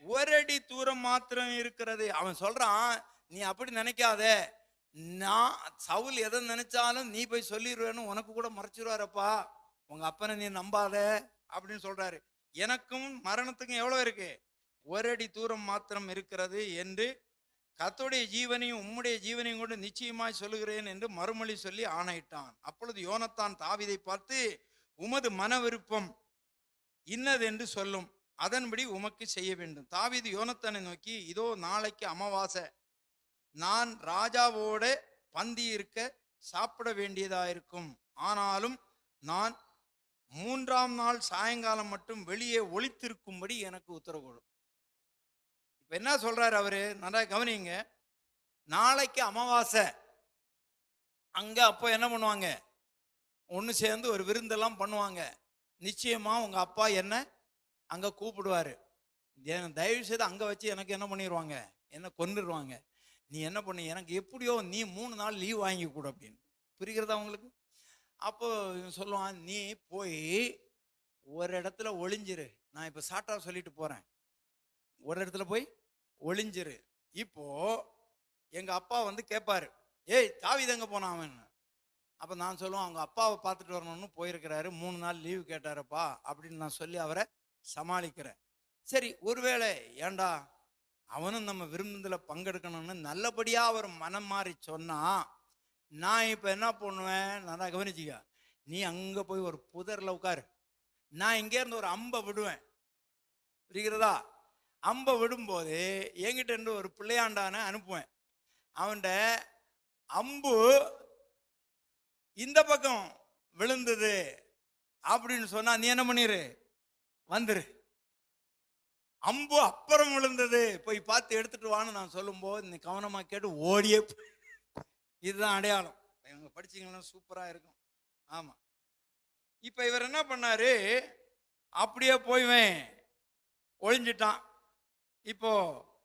1 அடி தூரம் மாத்திரம் இருக்கிறது. அவன் சொல்றான், நீ அப்படி நினைக்காத, நான் சவுல் எதை நினைச்சாலும் நீ போய் சொல்லிடுவேன்னு உனக்கு கூட மறைச்சிருவாரப்பா, உங்க அப்பனை நீ நம்பாத அப்படின்னு சொல்றாரு. எனக்கும் மரணத்துக்கும் எவ்வளவு இருக்கு? 1 அடி தூரம் மாத்திரம் இருக்கிறது என்று கர்த்தருடைய ஜீவனையும் உம்முடைய ஜீவனையும் கொண்டு நிச்சயமாய் சொல்லுகிறேன் என்று மறுமொழி சொல்லி ஆணையிட்டான். அப்பொழுது யோனத்தான் தாவீதை பார்த்து, உமது மன விருப்பம் இன்னதென்று சொல்லும், அதன்படி உமக்கு செய்ய வேண்டும். தாவீது யோனத்தானை நோக்கி, இதோ நாளைக்கு அமாவாசை, நான் ராஜாவோட பந்தி இருக்க சாப்பிட வேண்டியதாயிருக்கும். ஆனாலும் நான் 3ஆம் நாள் சாயங்காலம் மட்டும் வெளியே ஒளித்திருக்கும்படி எனக்கு உத்தரவு கொடு. இப்ப என்ன சொல்றாரு அவரு? நல்லா கவனிங்க. நாளைக்கு அமாவாசை, அங்க அப்போ என்ன பண்ணுவாங்க? ஒன்று சேர்ந்து ஒரு விருந்தெல்லாம் பண்ணுவாங்க. நிச்சயமா உங்க அப்பா என்ன அங்க கூப்பிடுவாரு. தயவு செய்து அங்க வச்சு எனக்கு என்ன பண்ணிடுவாங்க? என்ன கொன்னுடுவாங்க. நீ என்ன பண்ணி, எனக்கு எப்படியோ நீ 3 நாள் லீவ் வாங்கி கூட அப்படின்னு. புரிகிறதா உங்களுக்கு? அப்போ சொல்லுவான், நீ போய் ஒரு இடத்துல ஒளிஞ்சிரு. நான் இப்ப சாட்டா சொல்லிட்டு போறேன், ஒரு இடத்துல போய் ஒளிஞ்சிரு. இப்போ எங்க அப்பா வந்து கேட்பாரு, ஏய் தாவீது எங்க போனான் அவன்? அப்ப நான் சொல்லுவேன், அவங்க அப்பாவை பார்த்துட்டு வரணும்னு போயிருக்கிறாரு, 3 நாள் லீவு கேட்டாருப்பா அப்படின்னு நான் சொல்லி அவரை சமாளிக்கிறேன். சரி, ஒருவேளை ஏண்டா அவனும் நம்ம விரும்புதுல பங்கெடுக்கணும்னு நல்லபடியா அவர் மனம் மாறி சொன்னா, நான் இப்ப என்ன பண்ணுவேன்? நல்லா கவனிச்சிக்க, நீ அங்க போய் ஒரு புதர்ல உட்காரு, நான் இங்கே இருந்து ஒரு அம்பை விடுவேன். புரிகிறதா? அம்பை விடும்போது என்கிட்ட இருந்து ஒரு பிள்ளையாண்டான அனுப்புவேன். அவன்கிட்ட அம்பு இந்த பக்கம் விழுந்தது அப்படின்னு சொன்னா, நீ என்ன பண்ணிரு, வந்துரு. அம்பு அப்புறம் விழுந்தது, போய் பார்த்து எடுத்துட்டு வான்னு நான் சொல்லும்போது நீ கவனமா கேட்டு ஓடியே. இதுதான் அடையாளம். இவங்க படிச்சீங்கன்னா சூப்பரா இருக்கும். ஆமா. இப்ப இவர் என்ன பண்ணாரு? அப்படியே போய்வேன் ஒளிஞ்சிட்டான். இப்போ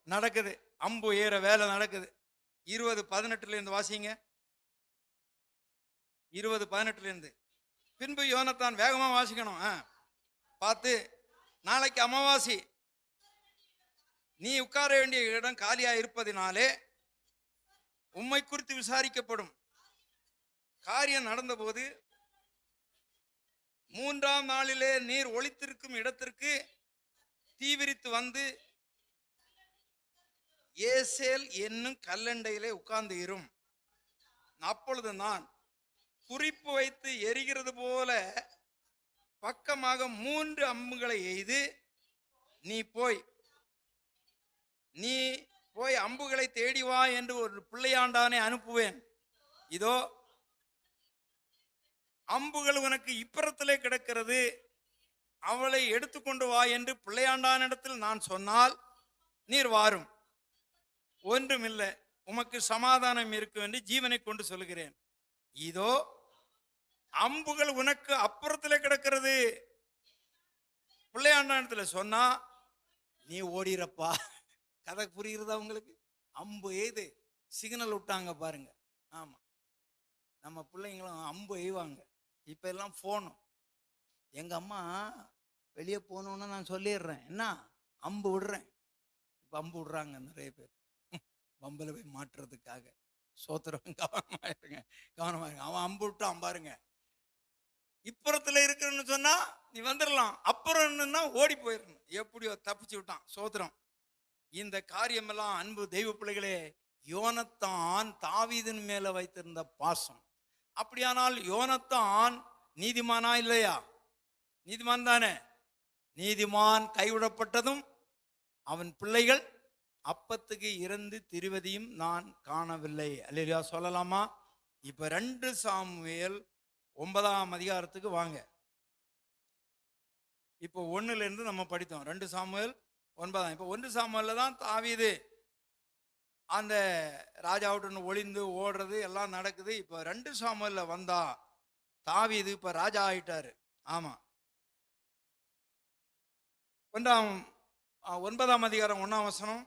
நடக்குது, அம்பு ஏற வேலை நடக்குது. 20:18 இருந்து வாசிங்க. 20:18 இருந்து. பின்பு யோனத்தான், வேகமா வாசிக்கணும், பார்த்து, நாளைக்கு அமாவாசை, நீ உட்கார வேண்டிய இடம் காலியா இருப்பதினாலே உம்மை குறித்து விசாரிக்கப்படும். காரியம் நடந்தபோது 3ஆம் நாளிலே நீர் ஒளித்திருக்கும் இடத்திற்கு தீவிரித்து வந்து ஏசேல் என்னும் கல்லண்டையிலே உட்கார்ந்து இரும். அப்பொழுது நான் குறிப்பு வைத்து எரிகிறது போல பக்கமாக 3 அம்புகளை எய்து நீ போய் அம்புகளை தேடி வா என்று ஒரு பிள்ளையாண்டானை அனுப்புவேன். இதோ அம்புகள் உனக்கு இப்புறத்திலே கிடக்கிறது, அவளை எடுத்துக்கொண்டு வா என்று பிள்ளையாண்டானிடத்தில் நான் சொன்னால் நீர் வாரும். ஒன்றுமில்லை, உமக்கு சமாதானம் இருக்கும் என்று ஜீவனை கொண்டு சொல்கிறேன். இதோ அம்புகள் உனக்கு அப்புறத்திலே கிடக்கிறது. பிள்ளையாண்டானிடத்துல சொன்னா நீ ஓடிரப்பா. கதை புரிகிறதா உங்களுக்கு? அம்பு எய்து சிக்னல் விட்டாங்க பாருங்க. ஆமா, நம்ம பிள்ளைங்களும் அம்பு எய்வாங்க. இப்ப எல்லாம் போனும். எங்க அம்மா வெளியே போகணும்னு நான் சொல்லிடுறேன், என்ன அம்பு விடுறேன். இப்ப அம்பு விடுறாங்க நிறைய பேர் வம்பல போய் மாற்றுறதுக்காக. சோத்திரம், கவனமாயிருங்க, கவனமாயிருங்க. அவன் அம்பு விட்டான் பாருங்க. இப்புறத்துல இருக்குன்னு சொன்னா நீ வந்துடலாம், அப்புறம் என்னன்னா ஓடி போயிடணும். எப்படியோ தப்பிச்சு விட்டான். சோத்திரம். இந்த காரியமெல்லாம் அன்பு தெய்வ பிள்ளைகளே, யோனத்தான் தாவீதின் மேல வைத்திருந்த பாசம். அப்படியானால் யோனத்தான் நீதிமானா இல்லையா? நீதிமான் தானே. நீதிமான் கைவிடப்பட்டதும் அவன் பிள்ளைகள் அப்பத்துக்கு இறந்து திரிவதையும் நான் காணவில்லை. அல்லேலூயா சொல்லலாமா? இப்ப 2 சாமுவேல் 9ஆம் அதிகாரத்துக்கு வாங்க. இப்போ 1ல இருந்து நம்ம படித்தோம். 2 சாமுவேல் 9. இப்போ 1 சாமுவேல்ல தான் தாவீது அந்த ராஜாவுடன் ஒளிந்து ஓடுறது எல்லாம் நடக்குது. இப்போ 2 சாமுவேல்ல வந்தா தாவீது இப்ப ராஜா ஆயிட்டாரு. ஆமா, 9ஆம் அதிகாரம் 1ஆம் வசனம்.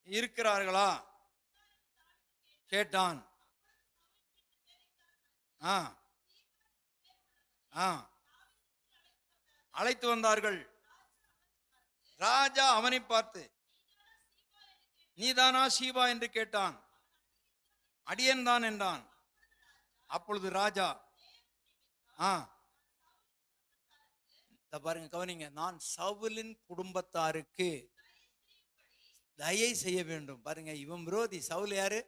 இருக்கிறார்களா கேட்டான். அழைத்து வந்தார்கள். ராஜா அவனை பார்த்து நீதானா சீபா என்று கேட்டான். அடியன் தான் என்றான். அப்பொழுது ராஜா பாருங்க, கவனிங்க, நான் சவுலின் குடும்பத்தாருக்கு தயை செய்ய வேண்டும். பாருங்க, இவன் விரோதி. சவுல் யாரு?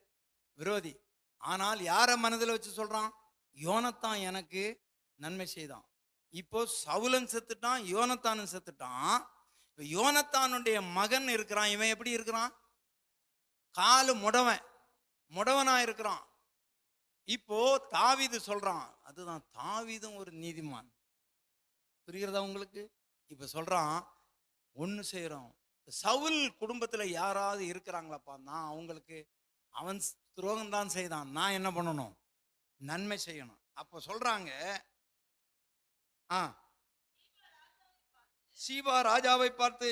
விரோதி. ஆனால் யார மனதில் வச்சு சொல்றான்? யோனத்தான் எனக்கு நன்மை செய்தான். இப்போ சவுலன் செத்துட்டான், யோனத்தானும் செத்துட்டான். இப்போ யோனத்தானுடைய மகன் இருக்கிறான். இவன் எப்படி இருக்கிறான்? காலு முடவனா இருக்கிறான். இப்போ தாவீது சொல்றான். அதுதான், தாவீதும் ஒரு நீதிமான். புரிகிறதா உங்களுக்கு? இப்ப சொல்றான், ஒண்ணு செய்யறோம். சவுல் குடும்பத்துல யாராவது இருக்கிறாங்களாப்பா, நான் அவங்களுக்கு, அவன் துரோகம் தான் செய்தான், நான் என்ன பண்ணணும்? நன்மை செய்யணும். அப்ப சொல்றாங்க, சீபா ராஜாவை பார்த்து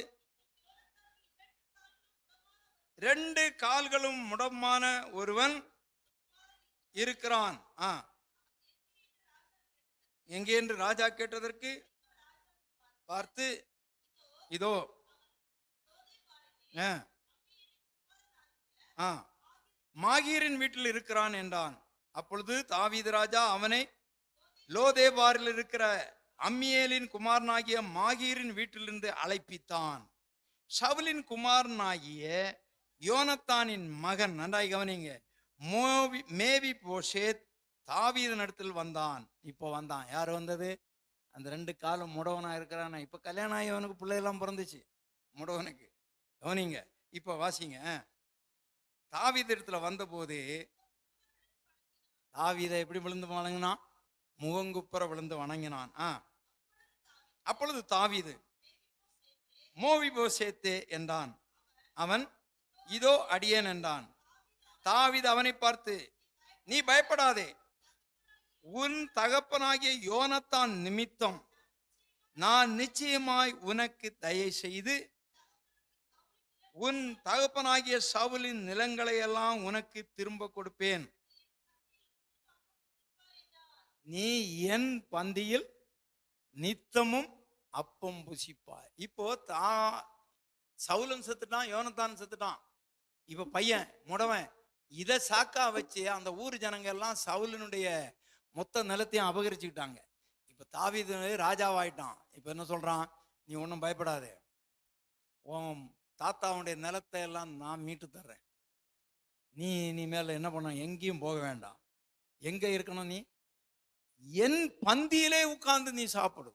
2 கால்களும் முடமான ஒருவன் இருக்கிறான் எங்கே என்று ராஜா கேட்டதற்கு பார்த்து இதோ மாகீரின் வீட்டில் இருக்கிறான் என்றான். அப்பொழுது தாவீது ராஜா அவனை லோதேபாரில் இருக்கிற அம்மியேலின் குமாரனாகிய மாகீரின் வீட்டிலிருந்து அழைப்பித்தான். சவுலின் குமாரனாகிய யோனத்தானின் மகன், நன்றாய் கவனிங்க, மேவிபோசேத் தாவீதின் இடத்தில் வந்தான். இப்போ வந்தான். யார் வந்தது? அந்த 2 காலம் முடவனா இருக்கிறான. இப்ப கல்யாணம் ஆகி அவனுக்கு பிள்ளையெல்லாம் பிறந்துச்சு முடவனுக்கு. கவனிங்க, இப்ப வாசிங்க. தாவீது இடத்துல வந்த போது தாவீதை எப்படி விழுந்து வணங்கினான்? முகங்குப்புற விழுந்து வணங்கினான். அப்பொழுது தாவீது மேவிபோசேத்தே என்றான். அவன் இதோ அடியேன் என்றான். தாவீது அவனை பார்த்து நீ பயப்படாதே, உன் தகப்பனாகிய யோனத்தான் நிமித்தம் நான் நிச்சயமாய் உனக்கு தயை செய்து உன் தகப்பனாகிய சவுலின் நிலங்களை எல்லாம் உனக்கு திரும்ப கொடுப்பேன். நீ என் பந்தியில் நித்தமும் அப்பம் புசிப்பாய். இப்போ சவுலும் செத்துட்டான், யோனத்தான் செத்துட்டான். இப்ப பையன் முடவன். இதை சாக்கா வச்சு அந்த ஊர் ஜனங்க எல்லாம் சவுலினுடைய மொத்த நிலத்தையும் அபகரிச்சுக்கிட்டாங்க. இப்போ தாவீது ராஜாவாயிட்டான். இப்போ என்ன சொல்றான்? நீ ஒன்றும் பயப்படாதே, உன் தாத்தாவுடைய நிலத்தை எல்லாம் நான் மீட்டு தர்றேன். நீ இனிமேல் என்ன பண்ண, எங்கேயும் போக வேண்டாம். எங்க இருக்கணும்? நீ என் பந்தியிலே உட்கார்ந்து நீ சாப்பிடு.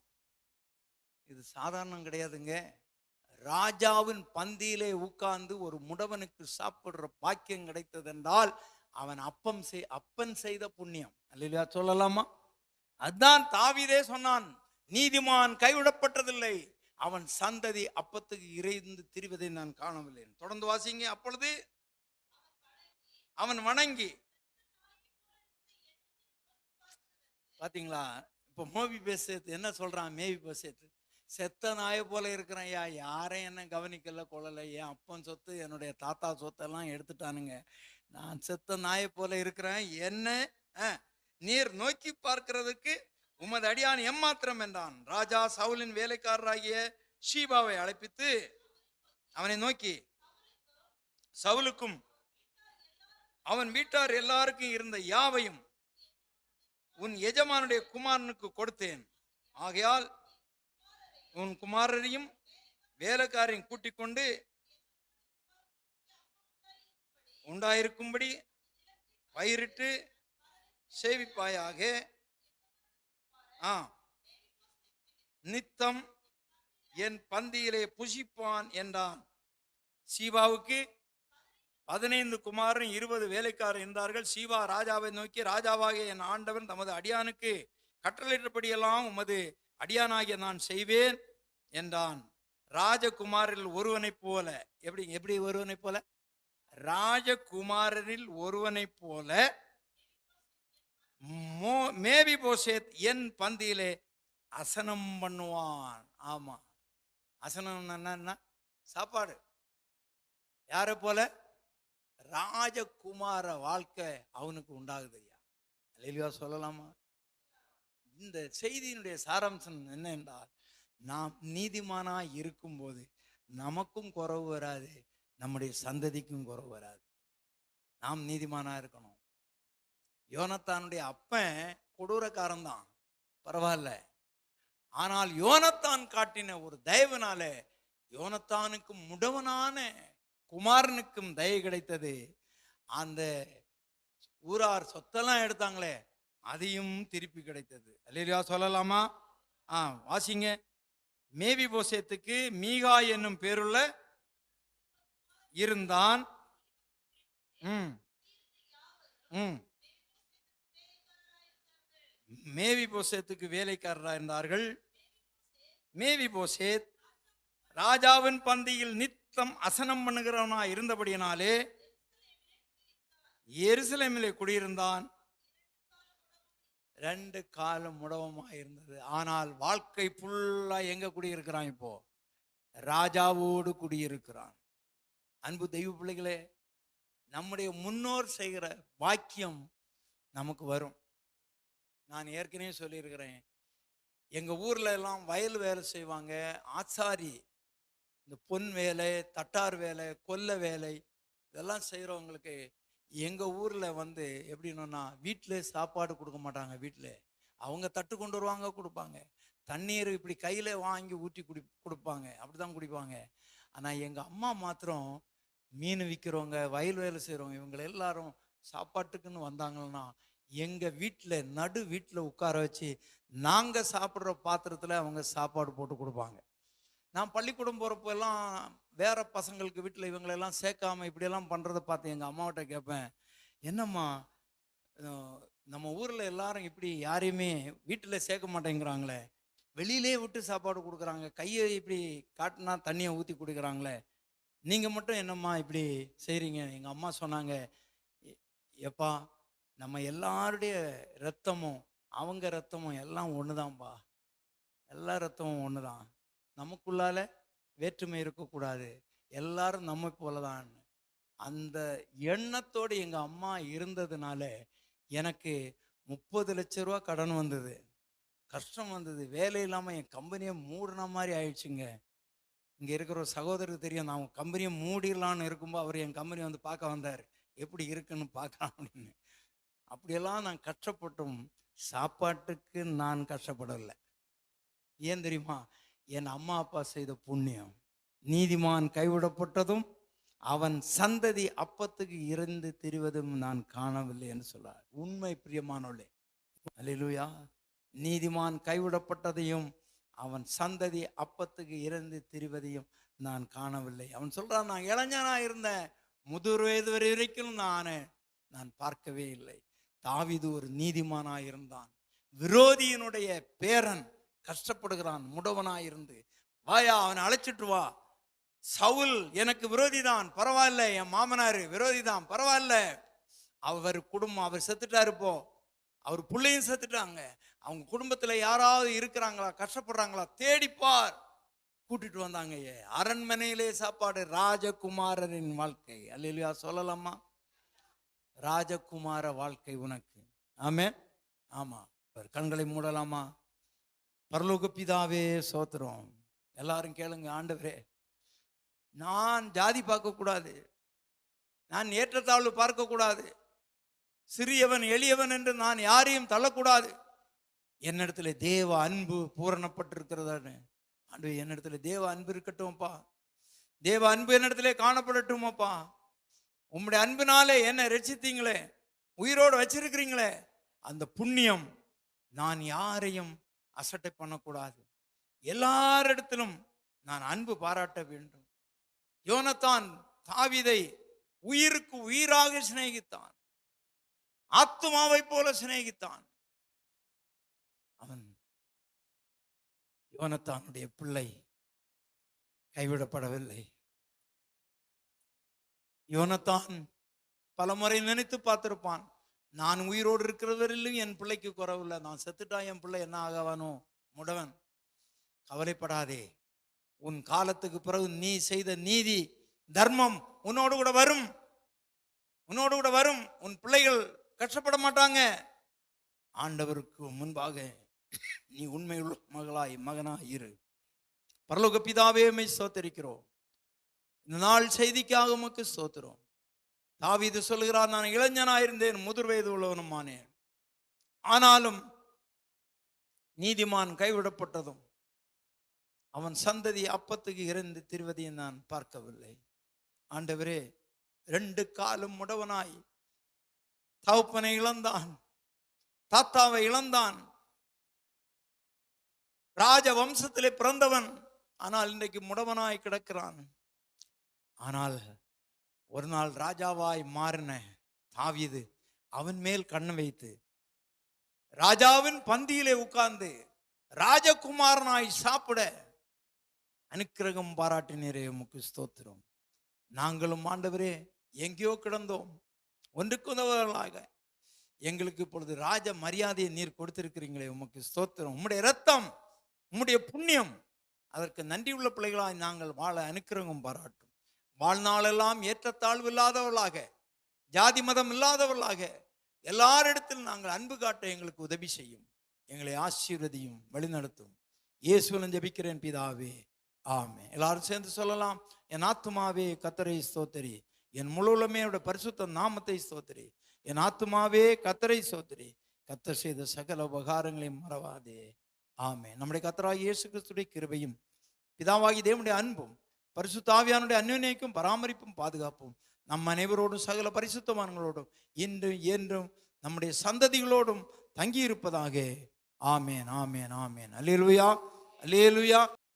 இது சாதாரணம் கிடையாதுங்க. ராஜாவின் பந்தியிலே உட்கார்ந்து ஒரு முடவனுக்கு சாப்பிடுற பாக்கியம் கிடைத்தது என்றால் அவன் அப்பன் செய்த புண்ணியம். அல்லேலூயா சொல்லலாமா? அதுதான் தாவீதே சொன்னான், நீதிமான் கைவிடப்பட்டதில்லை, அவன் சந்ததி அப்பத்துக்கு இறைந்து திரிவதை நான் காணவில்லை. தொடர்ந்து வாசிங்க. அப்பொழுது அவன் வணங்கி, பாத்தீங்களா? இப்ப மோபி பேசத்து என்ன சொல்றான்? மேவி பேசத்து, செத்த நாயை போல இருக்கிறேன் ஐயா, யாரையும் என்ன கவனிக்கல கொள்ளலை, என் அப்பன் சொத்து என்னுடைய தாத்தா சொத்தெல்லாம் எடுத்துட்டானுங்க, நான் செத்த நாயை போல இருக்கிறேன், என்ன நீர் நோக்கி பார்க்கிறதுக்கு உமது அடியான் எம்மாத்திரம் என்றான். ராஜா சவுலின் வேலைக்காரராகிய ஷீபாவை அழைப்பித்து அவனை நோக்கி, சவுலுக்கும் அவன் வீட்டார் எல்லாருக்கும் இருந்த யாவையும் உன் எஜமானுடைய குமாரனுக்கு கொடுத்தேன், ஆகையால் உன் குமாரரையும் வேலைக்காரையும் கூட்டிக் கொண்டு உண்டாயிருக்கும்படி பயிரிட்டு சேவிப்பாயாக, நித்தம் என் பந்தியிலே புசிப்பான் என்றான். சீபாவுக்கு 15 குமாரன் 20 வேலைக்காரர் இருந்தார்கள். சீபா ராஜாவை நோக்கி, ராஜாவாகிய என் ஆண்டவன் தமது அடியானுக்கு கட்டளையிட்டபடியெல்லாம் உமது அடியானாகிய நான் செய்வேன் என்றான். ராஜகுமாரில் ஒருவனைப் போல, எப்படி ஒருவனைப் போல? ராஜகுமாரரில் ஒருவனைப் போல மேவிபோசேத் என் பந்தியிலே அசனம் பண்ணுவான். ஆமா, அசனம் என்ன? சாப்பாடு. யாரை போல? ராஜகுமார வாழ்க்கை அவனுக்கு உண்டாகுது ஐயா. அல்லேலூயா சொல்லலாமா? இந்த செய்தியினுடைய சாராம்சம் என்ன என்றால், நாம் நீதிமானா இருக்கும்போது நமக்கும் குறைவு வராது, நம்முடைய சந்ததிக்கும் குறைவு வராது. நாம் நீதிமானா இருக்கணும். யோனத்தானுடைய அப்பன் கொடூரக்காரன் தான், பரவாயில்ல. ஆனால் யோனத்தான் காட்டின ஒரு தயவுனால யோனத்தானுக்கு முடவனான குமாரனுக்கும் தயவு கிடைத்தது. அந்த ஊரார் சொத்தெல்லாம் எடுத்தாங்களே, அதையும் திருப்பி கிடைத்தது. அல்லேலூயா சொல்லலாமா? வாசிங்க. மேவிபோசேத்துக்கு மீகா என்னும் பேருள்ள இருந்தான். மேவிபோசேத்துக்கு வேலைக்காரராக இருந்தார்கள். மேவிபோசேத் ராஜாவின் பந்தியில் நித்தம் அசனம் பண்ணுகிறவனா இருந்தபடியினாலே எருசலேமிலே குடியிருந்தான். 2 காலம் முடவமா இருந்தது. ஆனால் வாழ்க்கை ஃபுல்லா எங்க குடியிருக்கிறான்? இப்போ ராஜாவோடு குடியிருக்கிறான். அன்பு தெய்வ பிள்ளைகளே, நம்முடைய முன்னோர் செய்கிற வாக்கியம் நமக்கு வரும். நான் ஏற்கனவே சொல்லியிருக்கிறேன், எங்க ஊர்ல எல்லாம் வயல் வேலை செய்வாங்க, ஆசாரி, இந்த பொன் வேலை, தட்டார் வேலை, கொல்ல வேலை, இதெல்லாம் செய்கிறவங்களுக்கு எங்க ஊர்ல எப்படின்னா, வீட்டிலே சாப்பாடு கொடுக்க மாட்டாங்க. வீட்டில் அவங்க தட்டு கொண்டு வருவாங்க, கொடுப்பாங்க. தண்ணீர் இப்படி கையில வாங்கி ஊற்றி கொடுப்பாங்க, அப்படிதான் குடிப்பாங்க. ஆனா எங்க அம்மா மாத்திரம் மீன் விற்கிறவங்க, வயல் வேலை செய்கிறவங்க, இவங்க எல்லாரும் சாப்பாட்டுக்குன்னு வந்தாங்கன்னா எங்க வீட்டில் நடு வீட்டில் உட்கார வச்சு நாங்க சாப்பிட்ற பாத்திரத்துல அவங்க சாப்பாடு போட்டு கொடுப்பாங்க. நான் பள்ளிக்கூடம் போறப்போ எல்லாம் வேற பசங்களுக்கு வீட்டில் இவங்களெல்லாம் சேர்க்காம இப்படியெல்லாம் பண்றதை பார்த்து எங்க அம்மாவிட்ட கேட்பேன், என்னம்மா நம்ம ஊர்ல எல்லாரும் இப்படி யாரையுமே வீட்டில் சேர்க்க மாட்டேங்கிறாங்களே, வெளியிலே விட்டு சாப்பாடு கொடுக்குறாங்க, கையை இப்படி காட்டினா தண்ணியை ஊற்றி குடிக்கிறாங்களே, நீங்க மட்டும் என்னம்மா இப்படி செய்றீங்க? எங்க அம்மா சொன்னாங்க, எப்பா நம்ம எல்லாருடைய ரத்தமும் அவங்க ரத்தமும் எல்லாம் ஒண்ணுதான்பா, எல்லா ரத்தமும் ஒண்ணுதான், நமக்குள்ளால வேற்றுமை இருக்கக்கூடாது, எல்லாரும் நம்ம போலதான். அந்த எண்ணத்தோடு எங்க அம்மா இருந்ததுனால எனக்கு 30 லட்சம் ரூபா கடன் வந்தது, கஷ்டம் வந்தது, வேலை இல்லாம என் கம்பெனியை மூடின மாதிரி ஆயிடுச்சுங்க. இங்க இருக்கிற ஒரு சகோதரருக்கு தெரியும், நான் கம்பெனியை மூடிடலான்னு இருக்கும்போது அவர் என் கம்பெனி பார்க்க வந்தார், எப்படி இருக்குன்னு பார்க்கலாம் அப்படின்னு. அப்படியெல்லாம் நான் கஷ்டப்பட்டும் சாப்பாட்டுக்கு நான் கஷ்டப்படலை. ஏன் தெரியுமா? என் அம்மா அப்பா செய்த புண்ணியம். நீதிமான் கைவிடப்பட்டதும் அவன் சந்ததி அப்பத்துக்கு இறந்து திரிவதும் நான் காணவில்லை என்று சொன்னார். உண்மை பிரியமானவளே, அல்லேலூயா. நீதிமான் கைவிடப்பட்டதையும் அவன் சந்ததி அப்பத்துக்கு இறந்து திரிவதையும் நான் காணவில்லை. அவன் சொல்றான், நான் இளைஞனா இருந்தேன், முதிர் வயது வரைக்கும் நான் பார்க்கவே இல்லை. தாவீது ஒரு நீதிமானாய் இருந்தான். விரோதியினுடைய பேரன் கஷ்டப்படுகிறான், முடவனாயிருந்து. வாயா, அவனை அழைச்சிட்டு வா. சவுல் எனக்கு விரோதி தான், பரவாயில்ல. என் மாமனாரு விரோதி தான், பரவாயில்ல. அவர் குடும்பம், அவர் செத்துட்டாரு, இப்போ அவர் பிள்ளையும் செத்துட்டாங்க. அவங்க குடும்பத்துல யாராவது இருக்கிறாங்களா, கஷ்டப்படுறாங்களா தேடிப்பார். கூட்டிட்டு வந்தாங்க. அரண்மனையிலே சாப்பாடு. ராஜகுமாரரின் வாழ்க்கை. அல்லேலூயா சொல்லலாமா? ராஜகுமார வாழ்க்கை உனக்கு. ஆமென். ஆமா, கண்களை மூடலாமா? பரலோக பிதாவே சோத்திரம். எல்லாரும் கேளுங்க. ஆண்டவரே, நான் ஜாதி பார்க்க கூடாது, நான் ஏற்றத்தாழ்வு பார்க்க கூடாது, சிறியவன் எளியவன் என்று நான் யாரையும் தள்ளக்கூடாது. என்னிடத்துல தேவ அன்பு பூரணப்பட்டிருக்கிறதான்னு ஆண்டவரே, என்னிடத்துல தேவ அன்பு இருக்கட்டும்ப்பா. தேவ அன்பு என்னிடத்துல காணப்படட்டுமப்பா. உம்முடைய அன்பினாலே என்னை ரட்சித்தீங்களே, உயிரோடு வச்சிருக்கிறீங்களே, அந்த புண்ணியம் நான் யாரையும் அசட்டை பண்ணக்கூடாது. எல்லாரிடத்திலும் நான் அன்பு பாராட்ட வேண்டும். யோனத்தான் தாவீதை உயிருக்கு உயிராக சிநேகித்தான், ஆத்துமாவை போல சிநேகித்தான். அவன் யோனத்தானுடைய பிள்ளை கைவிடப்படவில்லை. யோனத்தான் பலமுறை நினைத்து பார்த்திருப்பான், நான் உயிரோடு இருக்கிறவரிலும் என் பிள்ளைக்கு குறவில்லை, நான் செத்துட்டா என் பிள்ளை என்ன ஆகவானோ, முடவன். கவலைப்படாதே, உன் காலத்துக்கு பிறகு நீ செய்த நீதி தர்மம் உன்னோடு கூட வரும், உன்னோடு கூட வரும். உன் பிள்ளைகள் கஷ்டப்பட மாட்டாங்க. ஆண்டவருக்கு முன்பாக நீ உண்மையுள்ள மகளாய் மகனாய் இரு. பரலோக பிதாவே, உம்மை ஸ்தோத்திரிக்கிறோம். இந்த நாள் செய்திக்காக உமக்கு ஸ்தோத்திரம். தாவீது சொல்கிறார், நான் இளைஞனாயிருந்தேன், முதிர் வயது உள்ளவனுமானேன். ஆனாலும் நீதிமான் கைவிடப்பட்டதும் அவன் சந்ததி அப்பத்துக்கு இறந்து திரிவதையும் நான் பார்க்கவில்லை. ஆண்டவரே, 2 காலும் முடவனாய் தகப்பனை இழந்தான், தாத்தாவை இழந்தான், ராஜ வம்சத்திலே பிறந்தவன், ஆனால் இன்றைக்கு முடவனாய் கிடக்கிறான். ஆனால் ஒரு நாள் ராஜாவாய் மாறின தாவீது அவன் மேல் கண்ணு வைத்து ராஜாவின் பந்தியிலே உட்கார்ந்து ராஜகுமாரனாய் சாப்பிட அனுக்கிரகம் பாராட்டினரே, உமக்கு ஸ்தோத்திரம். நாங்களும் ஆண்டவரே எங்கேயோ கிடந்தோம், ஒன்றுக்கு உதவுவர்களாக எங்களுக்கு இப்பொழுது ராஜ மரியாதையை நீர் கொடுத்திருக்கிறீங்களே, உமக்கு ஸ்தோத்திரம். உம்முடைய இரத்தம், உம்முடைய புண்ணியம், அதற்கு நன்றி உள்ள பிள்ளைகளாய் நாங்கள் வாழ அனுக்கிரகம் பாராட்டும். வாழ்நாளெல்லாம் ஏற்றத்தாழ்வு இல்லாதவர்களாக, ஜாதி மதம் இல்லாதவர்களாக எல்லாரிடத்திலும் நாங்கள் அன்பு காட்ட எங்களுக்கு உதவி செய்யும். எங்களை ஆசீர்வதியும், வழிநடத்தும். இயேசுவின் ஜெபிக்கிறேன் பிதாவே, ஆமென். எல்லாரும் சேர்ந்து சொல்லலாம். என் ஆத்துமாவே கர்த்தரை ஸ்தோத்திரி, என் முழு உள்ளமே அவருடைய பரிசுத்த நாமத்தை ஸ்தோத்திரி. என் ஆத்துமாவே கர்த்தரை ஸ்தோத்திரி, கர்த்தர் செய்த சகல உபகாரங்களையும் மறவாதே. ஆமென். நம்முடைய கர்த்தராகிய இயேசு கிறிஸ்துவின் கிருபையும் பிதாவாகிய தேவனுடைய அன்பும் பரிசுத்த ஆவியானுடைய அன்யோன்யைக்கும் பராமரிப்பும் பாதுகாப்பும் நம் அனைவரோடும் சகல பரிசுத்தவான்களோடும் இன்றும் என்றும் நம்முடைய சந்ததிகளோடும் தங்கி இருப்பதாக. ஆமென், ஆமென், ஆமென். அல்லேலூயா, அல்லேலூயா.